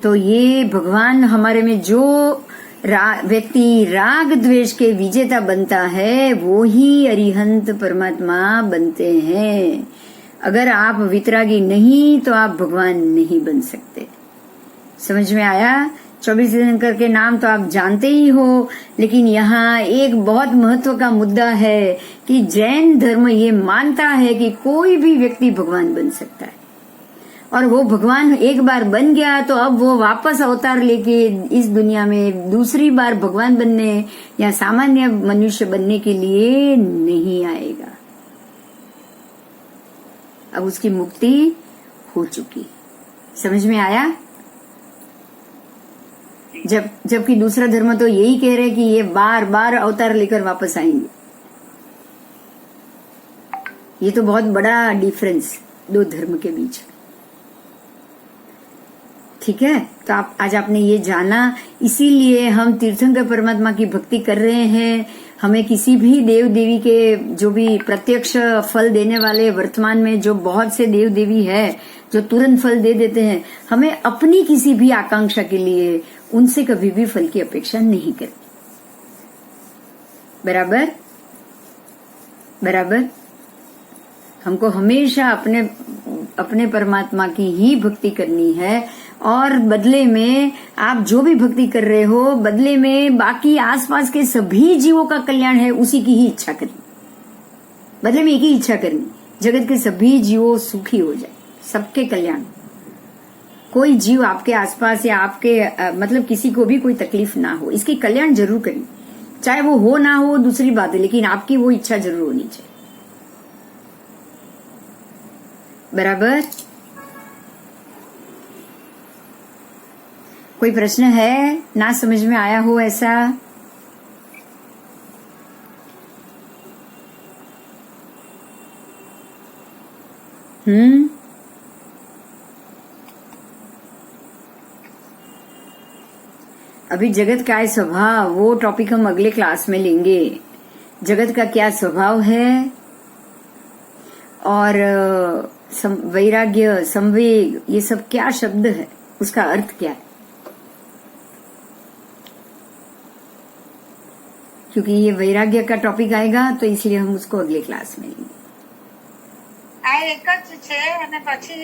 तो ये भगवान हमारे में जो व्यक्ति राग द्वेष के विजेता बनता है वो ही अरिहंत परमात्मा बनते हैं। अगर आप वितरागी नहीं तो आप भगवान नहीं बन सकते। समझ में आया? 24 तीर्थंकर के नाम तो आप जानते ही हो, लेकिन यहाँ एक बहुत महत्व का मुद्दा है कि जैन धर्म ये मानता है कि कोई भी व्यक्ति भगवान बन सकता है, और वो भगवान एक बार बन गया तो अब वो वापस अवतार लेके इस दुनिया में दूसरी बार भगवान बनने या सामान्य मनुष्य बनने के लिए नहीं आएगा। अब उसकी मुक्ति हो चुकी। समझ में आया? जबकि दूसरा धर्म तो यही कह रहे कि ये बार बार अवतार लेकर वापस आएंगे। ये तो बहुत बड़ा डिफरेंस दो धर्म के बीच। ठीक है, तो आज आपने ये जाना, इसीलिए हम तीर्थंकर परमात्मा की भक्ति कर रहे हैं। हमें किसी भी देव देवी के जो भी प्रत्यक्ष फल देने वाले वर्तमान में जो बहुत से देव देवी है जो तुरंत फल दे देते हैं, हमें अपनी किसी भी आकांक्षा के लिए उनसे कभी भी फल की अपेक्षा नहीं करनी। बराबर बराबर। हमको हमेशा अपने परमात्मा की ही भक्ति करनी है, और बदले में आप जो भी भक्ति कर रहे हो, बदले में बाकी आसपास के सभी जीवों का कल्याण है, उसी की ही इच्छा करनी। बदले में एक ही इच्छा करनी, जगत के सभी जीवों सुखी हो जाए, सबके कल्याण। कोई जीव आपके आसपास या आपके मतलब किसी को भी कोई तकलीफ ना हो, इसकी कल्याण जरूर करनी। चाहे वो हो ना हो दूसरी बात है, लेकिन आपकी वो इच्छा जरूर होनी चाहिए। बराबर। कोई प्रश्न है? ना समझ में आया हो ऐसा? अभी जगत का है स्वभाव, वो टॉपिक हम अगले क्लास में लेंगे। जगत का क्या स्वभाव है, और वैराग्य, संवेग, ये सब क्या शब्द है, उसका अर्थ क्या है, क्योंकि ये वैराग्य का टॉपिक आएगा तो इसलिए हम उसको अगले क्लास में लेंगे। આ એક જ છે અને પછી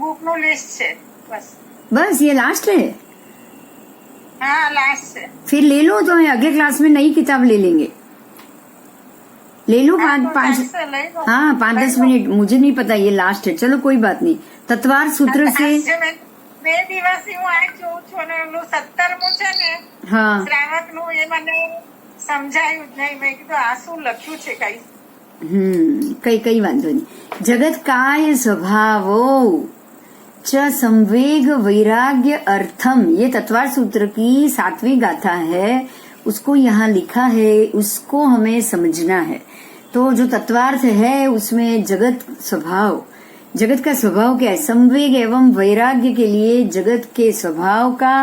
બુકનું લિસ્ટ છે બસ। बस ये लास्ट है? हाँ लास्ट है। फिर ले लो, तो अगले क्लास में नई किताब ले लेंगे। ले लो पाँच 5-10 मिनट, मुझे नहीं पता ये लास्ट है। चलो कोई बात नहीं। तत्वार सूत्र से 2 દિવસથી હું આ જોઉં છું અને એનું 17મું છે ને हाँ શ્રાવકનું, એ મને સમજાયું જ નહીં। મેં કીધું આ શું લખ્યું છે કઈ। कई वांधो नहीं। जगत काय स्वभावो च संवेग वैराग्य अर्थम, ये तत्वार सूत्र की 7वीं गाथा है। उसको यहाँ लिखा है, उसको हमें समझना है। तो जो तत्वार्थ है उसमें जगत का स्वभाव क्या है? संवेग एवं वैराग्य के लिए जगत के स्वभाव का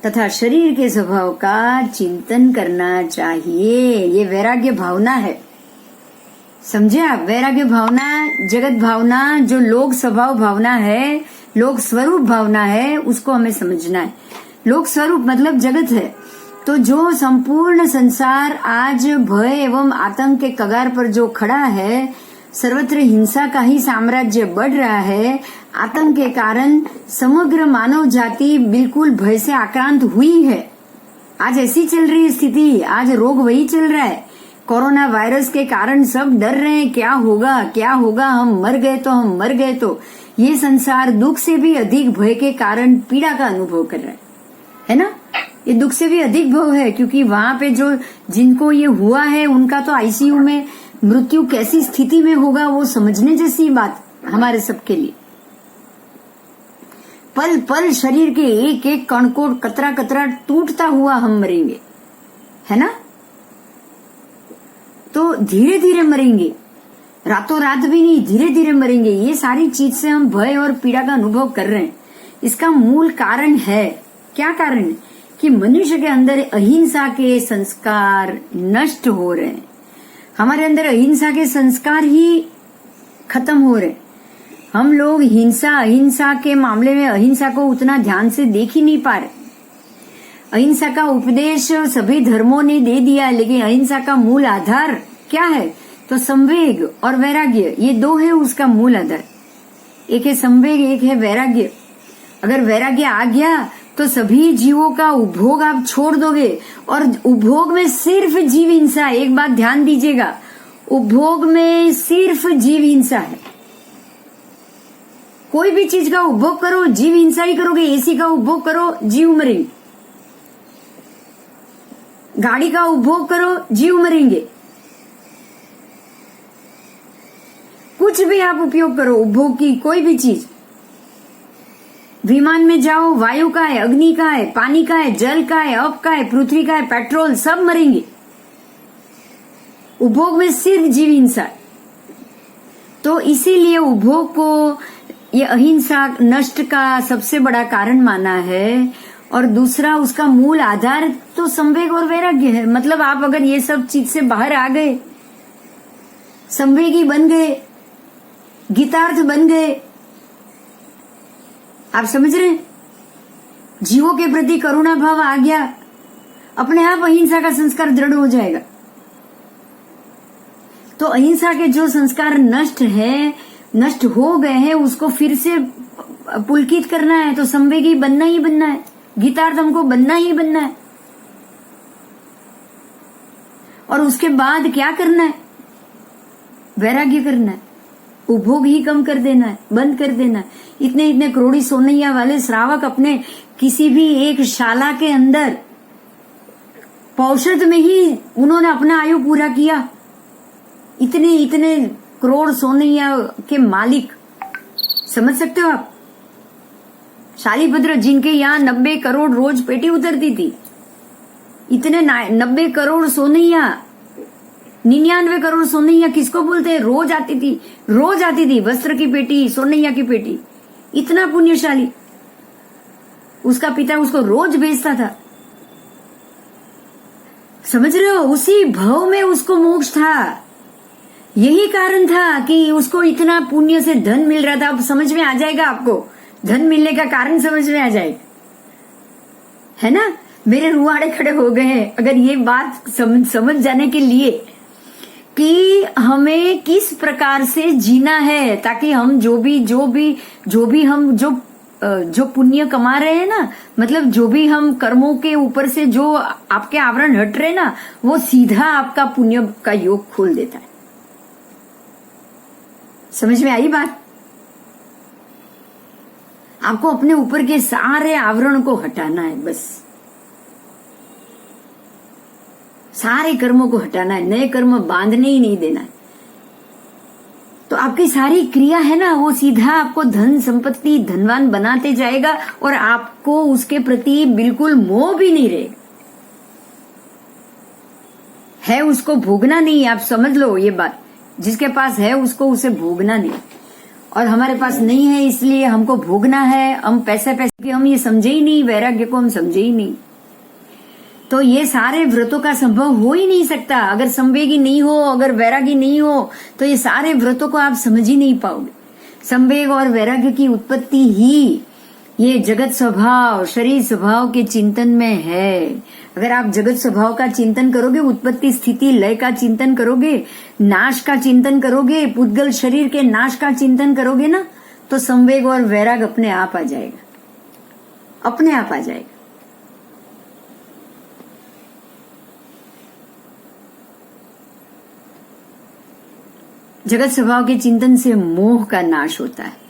तथा शरीर के स्वभाव का चिंतन करना चाहिए। ये वैराग्य भावना है। समझे आप? वैराग्य भावना, जगत भावना, जो लोक स्वभाव भावना है, लोक स्वरूप भावना है, उसको हमें समझना है। लोक स्वरूप मतलब जगत है। तो जो संपूर्ण संसार आज भय एवं आतंक के कगार पर जो खड़ा है, सर्वत्र हिंसा का ही साम्राज्य बढ़ रहा है, आतंक के कारण समग्र मानव जाति बिल्कुल भय से आक्रांत हुई है। आज ऐसी चल रही है स्थिति, आज रोग वही चल रहा है। कोरोना वायरस के कारण सब डर रहे हैं, क्या होगा क्या होगा, हम मर गए तो। ये संसार दुख से भी अधिक भय के कारण पीड़ा का अनुभव कर रहा है ना? ये दुख से भी अधिक भव है, क्योंकि वहां पे जो जिनको ये हुआ है उनका तो आईसीयू में मृत्यु कैसी स्थिति में होगा, वो समझने जैसी बात हमारे सबके लिए। पल पल शरीर के एक एक कण को कतरा कतरा टूटता हुआ हम मरेंगे, है ना? तो धीरे धीरे मरेंगे, रातों रात भी नहीं, धीरे धीरे मरेंगे। ये सारी चीज से हम भय और पीड़ा का अनुभव कर रहे हैं। इसका मूल कारण है, क्या कारण है? कि मनुष्य के अंदर अहिंसा के संस्कार नष्ट हो रहे हैं। हमारे अंदर अहिंसा के संस्कार ही खत्म हो रहे हैं। हम लोग अहिंसा के मामले में अहिंसा को उतना ध्यान से देख ही नहीं पा रहे। अहिंसा का उपदेश सभी धर्मों ने दे दिया, लेकिन अहिंसा का मूल आधार क्या है? तो संवेग और वैराग्य, ये दो है उसका मूल आधार। एक है संवेग, एक है वैराग्य। अगर वैराग्य आ गया तो सभी जीवों का उपभोग आप छोड़ दोगे, और उपभोग में सिर्फ जीव हिंसा। एक बात ध्यान दीजिएगा, उपभोग में सिर्फ जीव हिंसा है। कोई भी चीज का उपभोग करो, जीव हिंसा ही करोगे। एसी का उपभोग करो, जीव मरेंगे। गाड़ी का उपभोग करो, जीव मरेंगे। कुछ भी आप उपयोग करो, उपभोग की कोई भी चीज, विमान में जाओ, वायु का है, अग्नि का है, पानी का है, जल का है, अप का है, पृथ्वी का है, पेट्रोल, सब मरेंगे। उपभोग में सिर्फ जीव हिंसा। तो इसीलिए उपभोग को ये अहिंसा नष्ट का सबसे बड़ा कारण माना है। और दूसरा उसका मूल आधार तो संवेग और वैराग्य है। मतलब आप अगर ये सब चीज से बाहर आ गए, संवेगी बन गए, गीतार्थ बन गए, आप समझ रहे हैं? जीवों के प्रति करुणा भाव आ गया, अपने आप अहिंसा का संस्कार दृढ़ हो जाएगा। तो अहिंसा के जो संस्कार नष्ट हो गए हैं, उसको फिर से पुलकित करना है तो संवेगी बनना ही बनना है, गीतार्थ हमको बनना ही बनना है। और उसके बाद क्या करना है? वैराग्य करना है, उपभोग ही कम कर देना है, बंद कर देना है। इतने करोड़ी सोनैया वाले श्रावक अपने किसी भी एक शाला के अंदर पौषध में ही उन्होंने अपना आयु पूरा किया। इतने करोड़ सोनैया के मालिक, समझ सकते हो आप? शालीभद्र जिनके यहाँ 90 करोड़ रोज पेटी उतरती थी, इतने 90 करोड़ सोनैया, 99 करोड़ सोनैया किसको बोलते हैं? रोज आती थी वस्त्र की पेटी, सोनैया की पेटी। इतना पुण्यशाली, उसका पिता उसको रोज भेजता था। समझ रहे हो? उसी भव में उसको मोक्ष था। यही कारण था कि उसको इतना पुण्य से धन मिल रहा था। अब समझ में आ जाएगा आपको, धन मिलने का कारण समझ में आ जाएगा, है ना? मेरे रुआड़े खड़े हो गए हैं अगर ये बात समझ जाने के लिए कि हमें किस प्रकार से जीना है, ताकि हम जो पुण्य कमा रहे हैं ना, मतलब जो भी हम कर्मों के ऊपर से जो आपके आवरण हट रहे ना, वो सीधा आपका पुण्य का योग खोल देता है। समझ में आई बात? आपको अपने ऊपर के सारे आवरण को हटाना है, बस सारे कर्मों को हटाना है, नए कर्म बांधने ही नहीं देना है। तो आपकी सारी क्रिया है ना, वो सीधा आपको धन संपत्ति धनवान बनाते जाएगा, और आपको उसके प्रति बिल्कुल मोह भी नहीं रहेगा। है उसको भोगना नहीं, आप समझ लो ये बात। जिसके पास है उसको उसे भोगना नहीं, और हमारे पास नहीं है इसलिए हमको भोगना है। हम पैसे की हम ये समझे ही नहीं, वैराग्य को हम समझे ही नहीं। तो ये सारे व्रतों का संभव हो ही नहीं सकता। अगर संवेगी नहीं हो, अगर वैरागी नहीं हो, तो ये सारे व्रतों को आप समझ ही नहीं पाओगे। संवेग और वैराग्य की उत्पत्ति ही ये जगत स्वभाव, शरीर स्वभाव के चिंतन में है। अगर आप जगत स्वभाव का चिंतन करोगे, उत्पत्ति स्थिति लय का चिंतन करोगे, नाश का चिंतन करोगे, पुद्गल शरीर के नाश का चिंतन करोगे ना, तो संवेग और वैराग अपने आप आ जाएगा, अपने आप आ जाएगा। जगत स्वभाव के चिंतन से मोह का नाश होता है।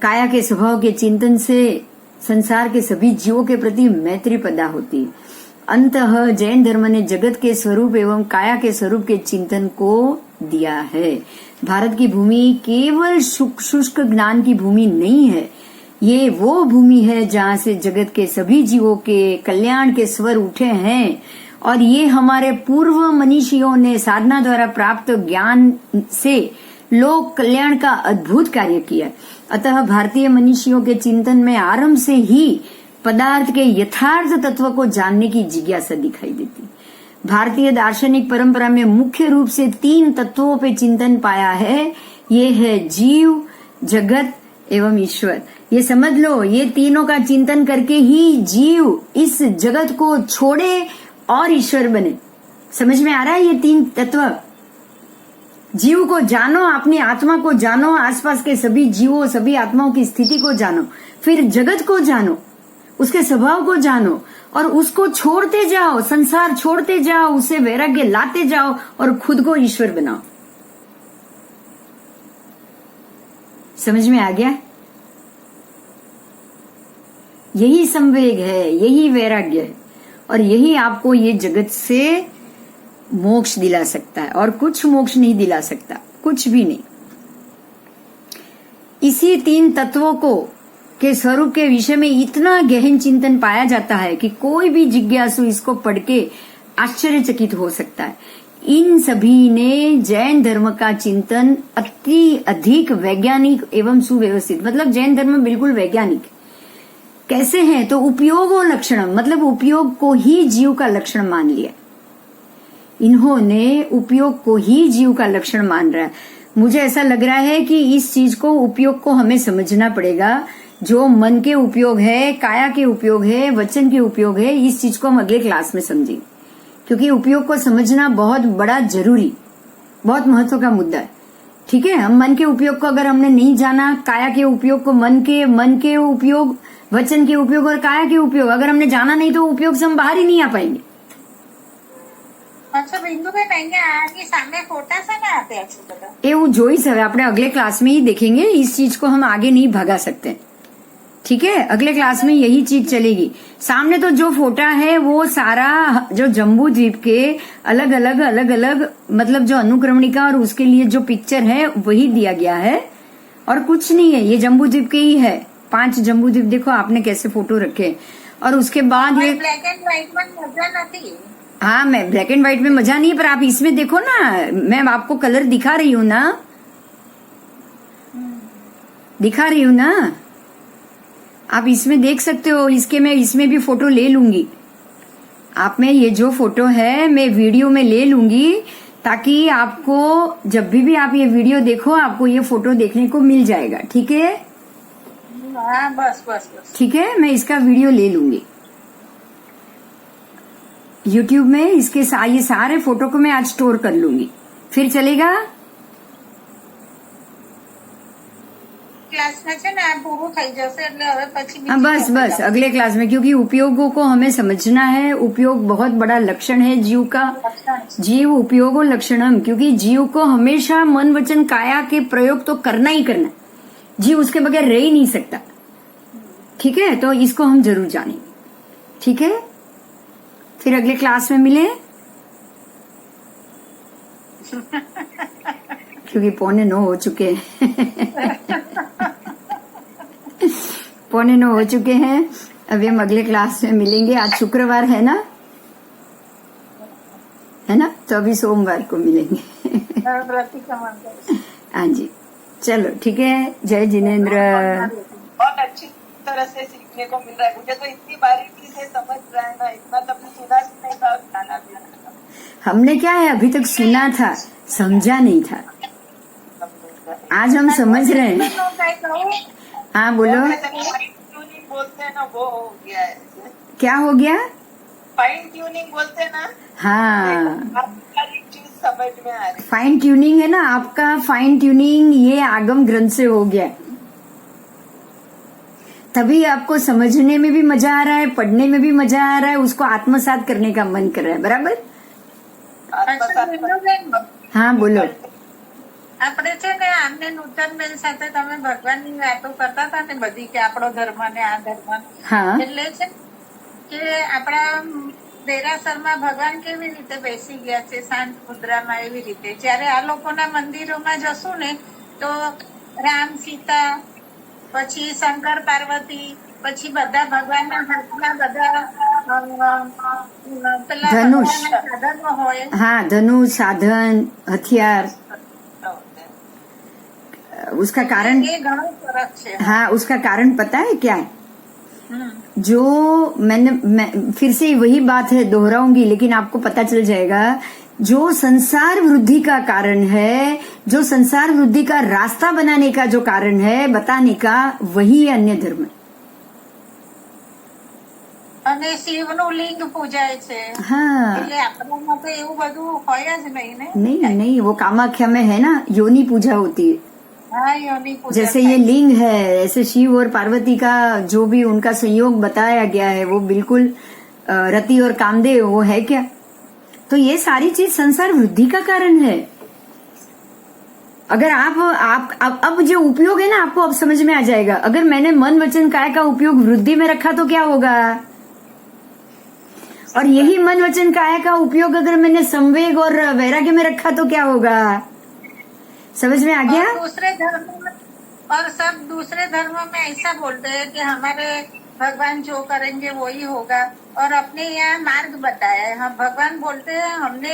काया के स्वभाव के चिंतन से संसार के सभी जीवों के प्रति मैत्री पैदा होती है। अंततः जैन धर्म ने जगत के स्वरूप एवं काया के स्वरूप के चिंतन को दिया है। भारत की भूमि केवल शुष्क ज्ञान की भूमि नहीं है, ये वो भूमि है जहाँ से जगत के सभी जीवों के कल्याण के स्वर उठे हैं, और ये हमारे पूर्व मनीषियों ने साधना द्वारा प्राप्त ज्ञान से लोक कल्याण का अद्भुत कार्य किया। अतः भारतीय मनीषियों के चिंतन में आरंभ से ही पदार्थ के यथार्थ तत्व को जानने की जिज्ञासा दिखाई देती। भारतीय दार्शनिक परंपरा में मुख्य रूप से 3 तत्वों पे चिंतन पाया है। ये है जीव, जगत एवं ईश्वर। ये समझ लो, ये तीनों का चिंतन करके ही जीव इस जगत को छोड़े और ईश्वर बने। समझ में आ रहा है? ये 3 तत्व। जीव को जानो, अपनी आत्मा को जानो, आसपास के सभी जीवों, सभी आत्माओं की स्थिति को जानो, फिर जगत को जानो, उसके स्वभाव को जानो, और उसको छोड़ते जाओ, संसार छोड़ते जाओ, उसे वैराग्य लाते जाओ और खुद को ईश्वर बनाओ। समझ में आ गया? यही संवेग है, यही वैराग्य है, और यही आपको ये जगत से मोक्ष दिला सकता है, और कुछ मोक्ष नहीं दिला सकता, कुछ भी नहीं। इसी 3 तत्वों को के स्वरूप के विषय में इतना गहन चिंतन पाया जाता है कि कोई भी जिज्ञासु इसको पढ़ के आश्चर्यचकित हो सकता है। इन सभी ने जैन धर्म का चिंतन अति अधिक वैज्ञानिक एवं सुव्यवस्थित, मतलब जैन धर्म बिल्कुल वैज्ञानिक कैसे है, तो उपयोगो लक्षणम, मतलब उपयोग को ही जीव का लक्षण मान लिया। इन्होंने उपयोग को ही जीव का लक्षण मान रहा है। मुझे ऐसा लग रहा है कि इस चीज को, उपयोग को हमें समझना पड़ेगा। जो मन के उपयोग है, काया के उपयोग है, वचन के उपयोग है, इस चीज को हम अगले क्लास में समझेंगे, क्योंकि उपयोग को समझना बहुत बड़ा जरूरी, बहुत महत्व का मुद्दा है। ठीक है, हम मन के उपयोग को अगर हमने नहीं जाना, काया के उपयोग को, मन के उपयोग, वचन के उपयोग और काया के उपयोग अगर हमने जाना नहीं, तो उपयोग से हम बाहर ही नहीं आ पाएंगे। अच्छा बिंदु बेन, અહીંયા આની સામે ફોટા શેના આપ્યા છે બધા? એવું જોઈશ, હવે આપણે अगले क्लास में ही देखेंगे। इस चीज को हम आगे नहीं भगा सकते। ठीक है, अगले क्लास में यही चीज चलेगी। सामने तो जो फोटा है वो सारा जो जम्बू द्वीप के अलग अलग मतलब जो अनुक्रमणिका और उसके लिए जो पिक्चर है वही दिया गया है, और कुछ नहीं है। ये जम्बू द्वीप के ही है, 5 जम्बू द्वीप देखो आपने कैसे फोटो रखे, और उसके बाद ये ब्लैक एंड व्हाइट में मजा નથી। हाँ, मैं ब्लैक एंड व्हाइट में मजा नहीं, पर आप इसमें देखो ना, मैं आपको कलर दिखा रही हूँ ना, दिखा रही हूँ ना, आप इसमें देख सकते हो। इसके मैं इसमें भी फोटो ले लूंगी। आप में ये जो फोटो है मैं वीडियो में ले लूंगी, ताकि आपको जब भी आप ये वीडियो देखो, आपको ये फोटो देखने को मिल जाएगा। ठीक है? हाँ, बस बस बस ठीक है, मैं इसका वीडियो ले लूंगी YouTube में। इसके ये सारे फोटो को मैं आज स्टोर कर लूंगी, फिर चलेगा। ક્લાસ માં છે ને આ પૂરું થઈ જશે એટલે હવે પછી हाँ, बस बस अगले क्लास में, क्योंकि उपयोगों को हमें समझना है। उपयोग बहुत बड़ा लक्षण है जीव का। जीव उपयोगो लक्षणम, क्योंकि जीव को हमेशा मन वचन काया के प्रयोग तो करना ही करना, जीव उसके बगैर रह ही नहीं सकता। ठीक है, तो इसको हम जरूर जानेंगे। ठीक है, फिर अगले क्लास में मिले, क्योंकि 8:45 हो चुके हैं। 8:45 हो चुके हैं। अभी हम अगले क्लास में मिलेंगे। आज शुक्रवार है ना, तो अभी सोमवार को मिलेंगे। हाँ जी, चलो ठीक है। जय जिनेन्द्र। बहुत अच्छी तरह से सीखने को मिल रहा है मुझे, तो इतनी बारीकी के समझ रहा है ना, इतना तभी सुना नहीं था खाना पीना। हमने क्या है अभी तक सुना था, समझा नहीं था। आज हम समझ रहे हैं। हाँ बोलो, ट्यूनिंग बोलते हैं ना, वो हो गया है। क्या हो गया? फाइन ट्यूनिंग बोलते हैं ना, हाँ, सारी चीज समझ में आ रही। फाइन ट्यूनिंग है ना आपका, फाइन ट्यूनिंग ये आगम ग्रंथ से हो गया, तभी आपको समझने में भी मजा आ रहा है, पढ़ने में भी मजा आ रहा है, उसको आत्मसात करने का मन कर रहा है, बराबर? हाँ बोलो। આપણે છે ને આમને નૂતનબેન સાથે તમે ભગવાનની વાતો કરતા હતા ને બધી, કે આપણો ધર્મ ને આ ધર્મ, हाँ એટલે છે કે આપણા દેરાસરમાં ભગવાન કેવી રીતે બેસી ગયા છે શાંત મુદ્રામાં, એવી રીતે જયારે આ લોકોના મંદિરોમાં જશું ને તો રામ સીતા, પછી શંકર પાર્વતી, પછી બધા ભગવાનના હાથમાં બધા પેલા ધનુષ. ભગવાનના સાધનો હોય. हाँ, धनुष, साधन, हथियार, उसका कारण, એ ઘણો ફરક છે. हाँ उसका कारण पता है क्या है? હમ. जो मैं फिर से वही बात है, दोहराऊंगी लेकिन आपको पता चल जाएगा। जो संसार वृद्धि का कारण है, जो संसार वृद्धि का रास्ता बनाने का जो कारण है, बताने का, वही अन्य धर्म है। અને શિવનું લિંગ પૂજાય છે, हाँ, એટલે આપણામાં તો એવું બધું હોય જ નહીં ને. नहीं नहीं, वो कामाख्या में है ना, योनि पूजा होती है। હા, યોની પૂજા जैसे થાય. ये लिंग है, ऐसे शिव और पार्वती का जो भी उनका संयोग बताया गया है, वो बिल्कुल रति और कामदेव, वो है क्या? तो ये सारी चीज संसार वृद्धि का कारण है। अगर आप अब जो उपयोग है ना, आपको अब समझ में आ जाएगा। अगर मैंने मन वचन काय का उपयोग वृद्धि में रखा तो क्या होगा, और यही मन वचन काय का उपयोग अगर मैंने संवेग और वैराग्य में रखा तो क्या होगा? समझ में आ गया? और दूसरे धर्म में, और सब दूसरे धर्मों में ऐसा बोलते हैं कि हमारे भगवान जो करेंगे वही होगा, और अपने यहाँ मार्ग बताया है। हम भगवान बोलते हैं हमने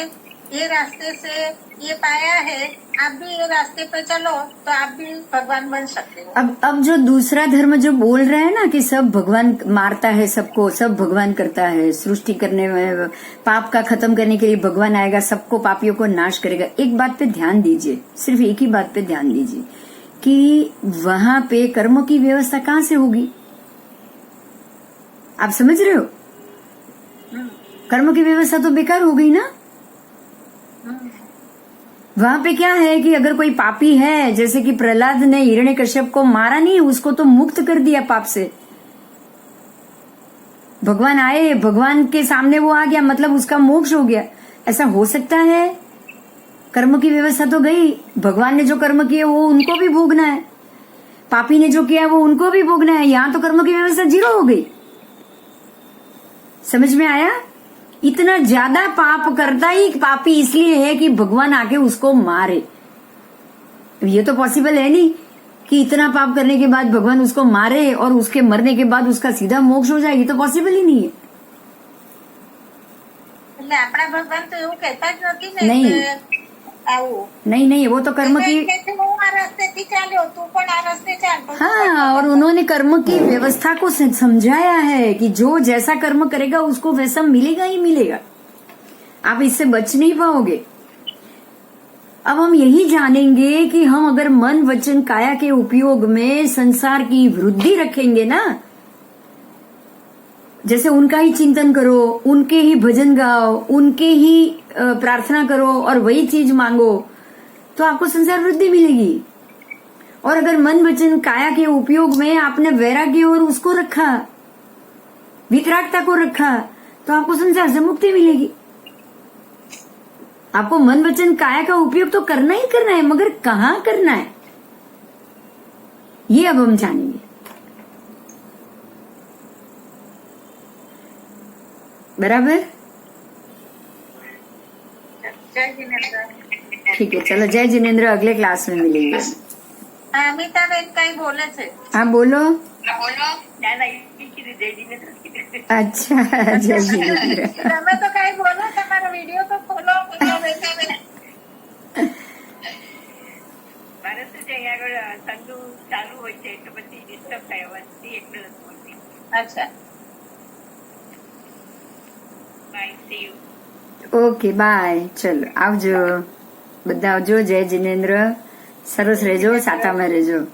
ये रास्ते से ये पाया है, आप भी ये रास्ते पे चलो तो आप भी भगवान बन सकते हो। अब जो दूसरा धर्म जो बोल रहा है ना कि सब भगवान मारता है सबको, सब भगवान करता है, सृष्टि करने में पाप का खत्म करने के लिए भगवान आएगा, सबको पापियों को नाश करेगा। एक बात पे ध्यान दीजिए, सिर्फ एक ही बात पे ध्यान दीजिए कि वहां पे कर्मों की व्यवस्था कहाँ से होगी? आप समझ रहे हो? कर्म की व्यवस्था तो बेकार हो गई ना। वहां पे क्या है कि अगर कोई पापी है, जैसे कि प्रहलाद ने हिरण्यकश्यप को मारा नहीं, उसको तो मुक्त कर दिया पाप से। भगवान आए, भगवान के सामने वो आ गया, मतलब उसका मोक्ष हो गया। ऐसा हो सकता है? कर्म की व्यवस्था तो गई, भगवान ने जो कर्म किए वो उनको भी भोगना है, पापी ने जो किया वो उनको भी भोगना है। यहाँ तो कर्म की व्यवस्था जीरो हो गई। समझ में आया? इतना ज्यादा पाप करता ही पापी इसलिए है कि भगवान आके उसको मारे। ये तो पॉसिबल है नहीं कि इतना पाप करने के बाद भगवान उसको मारे और उसके मरने के बाद उसका सीधा मोक्ष हो जाए, ये तो पॉसिबल ही नहीं है। એટલે આપણા ભગવાન તો એવું કહેતા જ નથી ને નહીં. કે આવું. नहीं नहीं, वो तो कर्म એ की, કહે છે, હું આ રસ્તેથી ચાલ્યો, તું પણ આ રસ્તે ચાલ. તો તું પણ हाँ, और उन्होंने कर्म की व्यवस्था को समझाया है कि जो जैसा कर्म करेगा उसको वैसा मिलेगा ही मिलेगा, आप इससे बच नहीं पाओगे। अब हम यही जानेंगे कि हम अगर मन वचन काया के उपयोग में संसार की वृद्धि रखेंगे ना, जैसे उनका ही चिंतन करो, उनके ही भजन गाओ, उनके ही प्रार्थना करो और वही चीज मांगो, तो आपको संसार वृद्धि मिलेगी। और अगर मन वचन काया के उपयोग में आपने वैराग्य और उसको रखा, वितरागता को रखा, तो आपको संसार से मुक्ति मिलेगी। आपको मन वचन काया का उपयोग तो करना ही करना है, मगर कहाँ करना है ये अब हम जानेंगे। बराबर? જય जिनेन्द्र. ठीक है, चलो जय जिनेन्द्र, अगले क्लास में मिलेंगे। અમિતાબેન કઈ બોલે છે? हाँ बोलो। બોલો. अच्छा, जय जिनेन्द्र। તમે તો કઈ બોલો, તમારો વિડીયો તો ખોલો. મારે શું છે અહીંયા આગળ ઠંડુ ચાલુ હોય છે એટલે પછી ડિસ્ટર્બ થાય અવાજથી એટલે નથી બોલતી. અચ્છા. Bye see you. Okay bye, ચલો આવજો બધા, આવજો. જય જિનેન્દ્ર, સરસ રહેજો, સાતામાં રહેજો.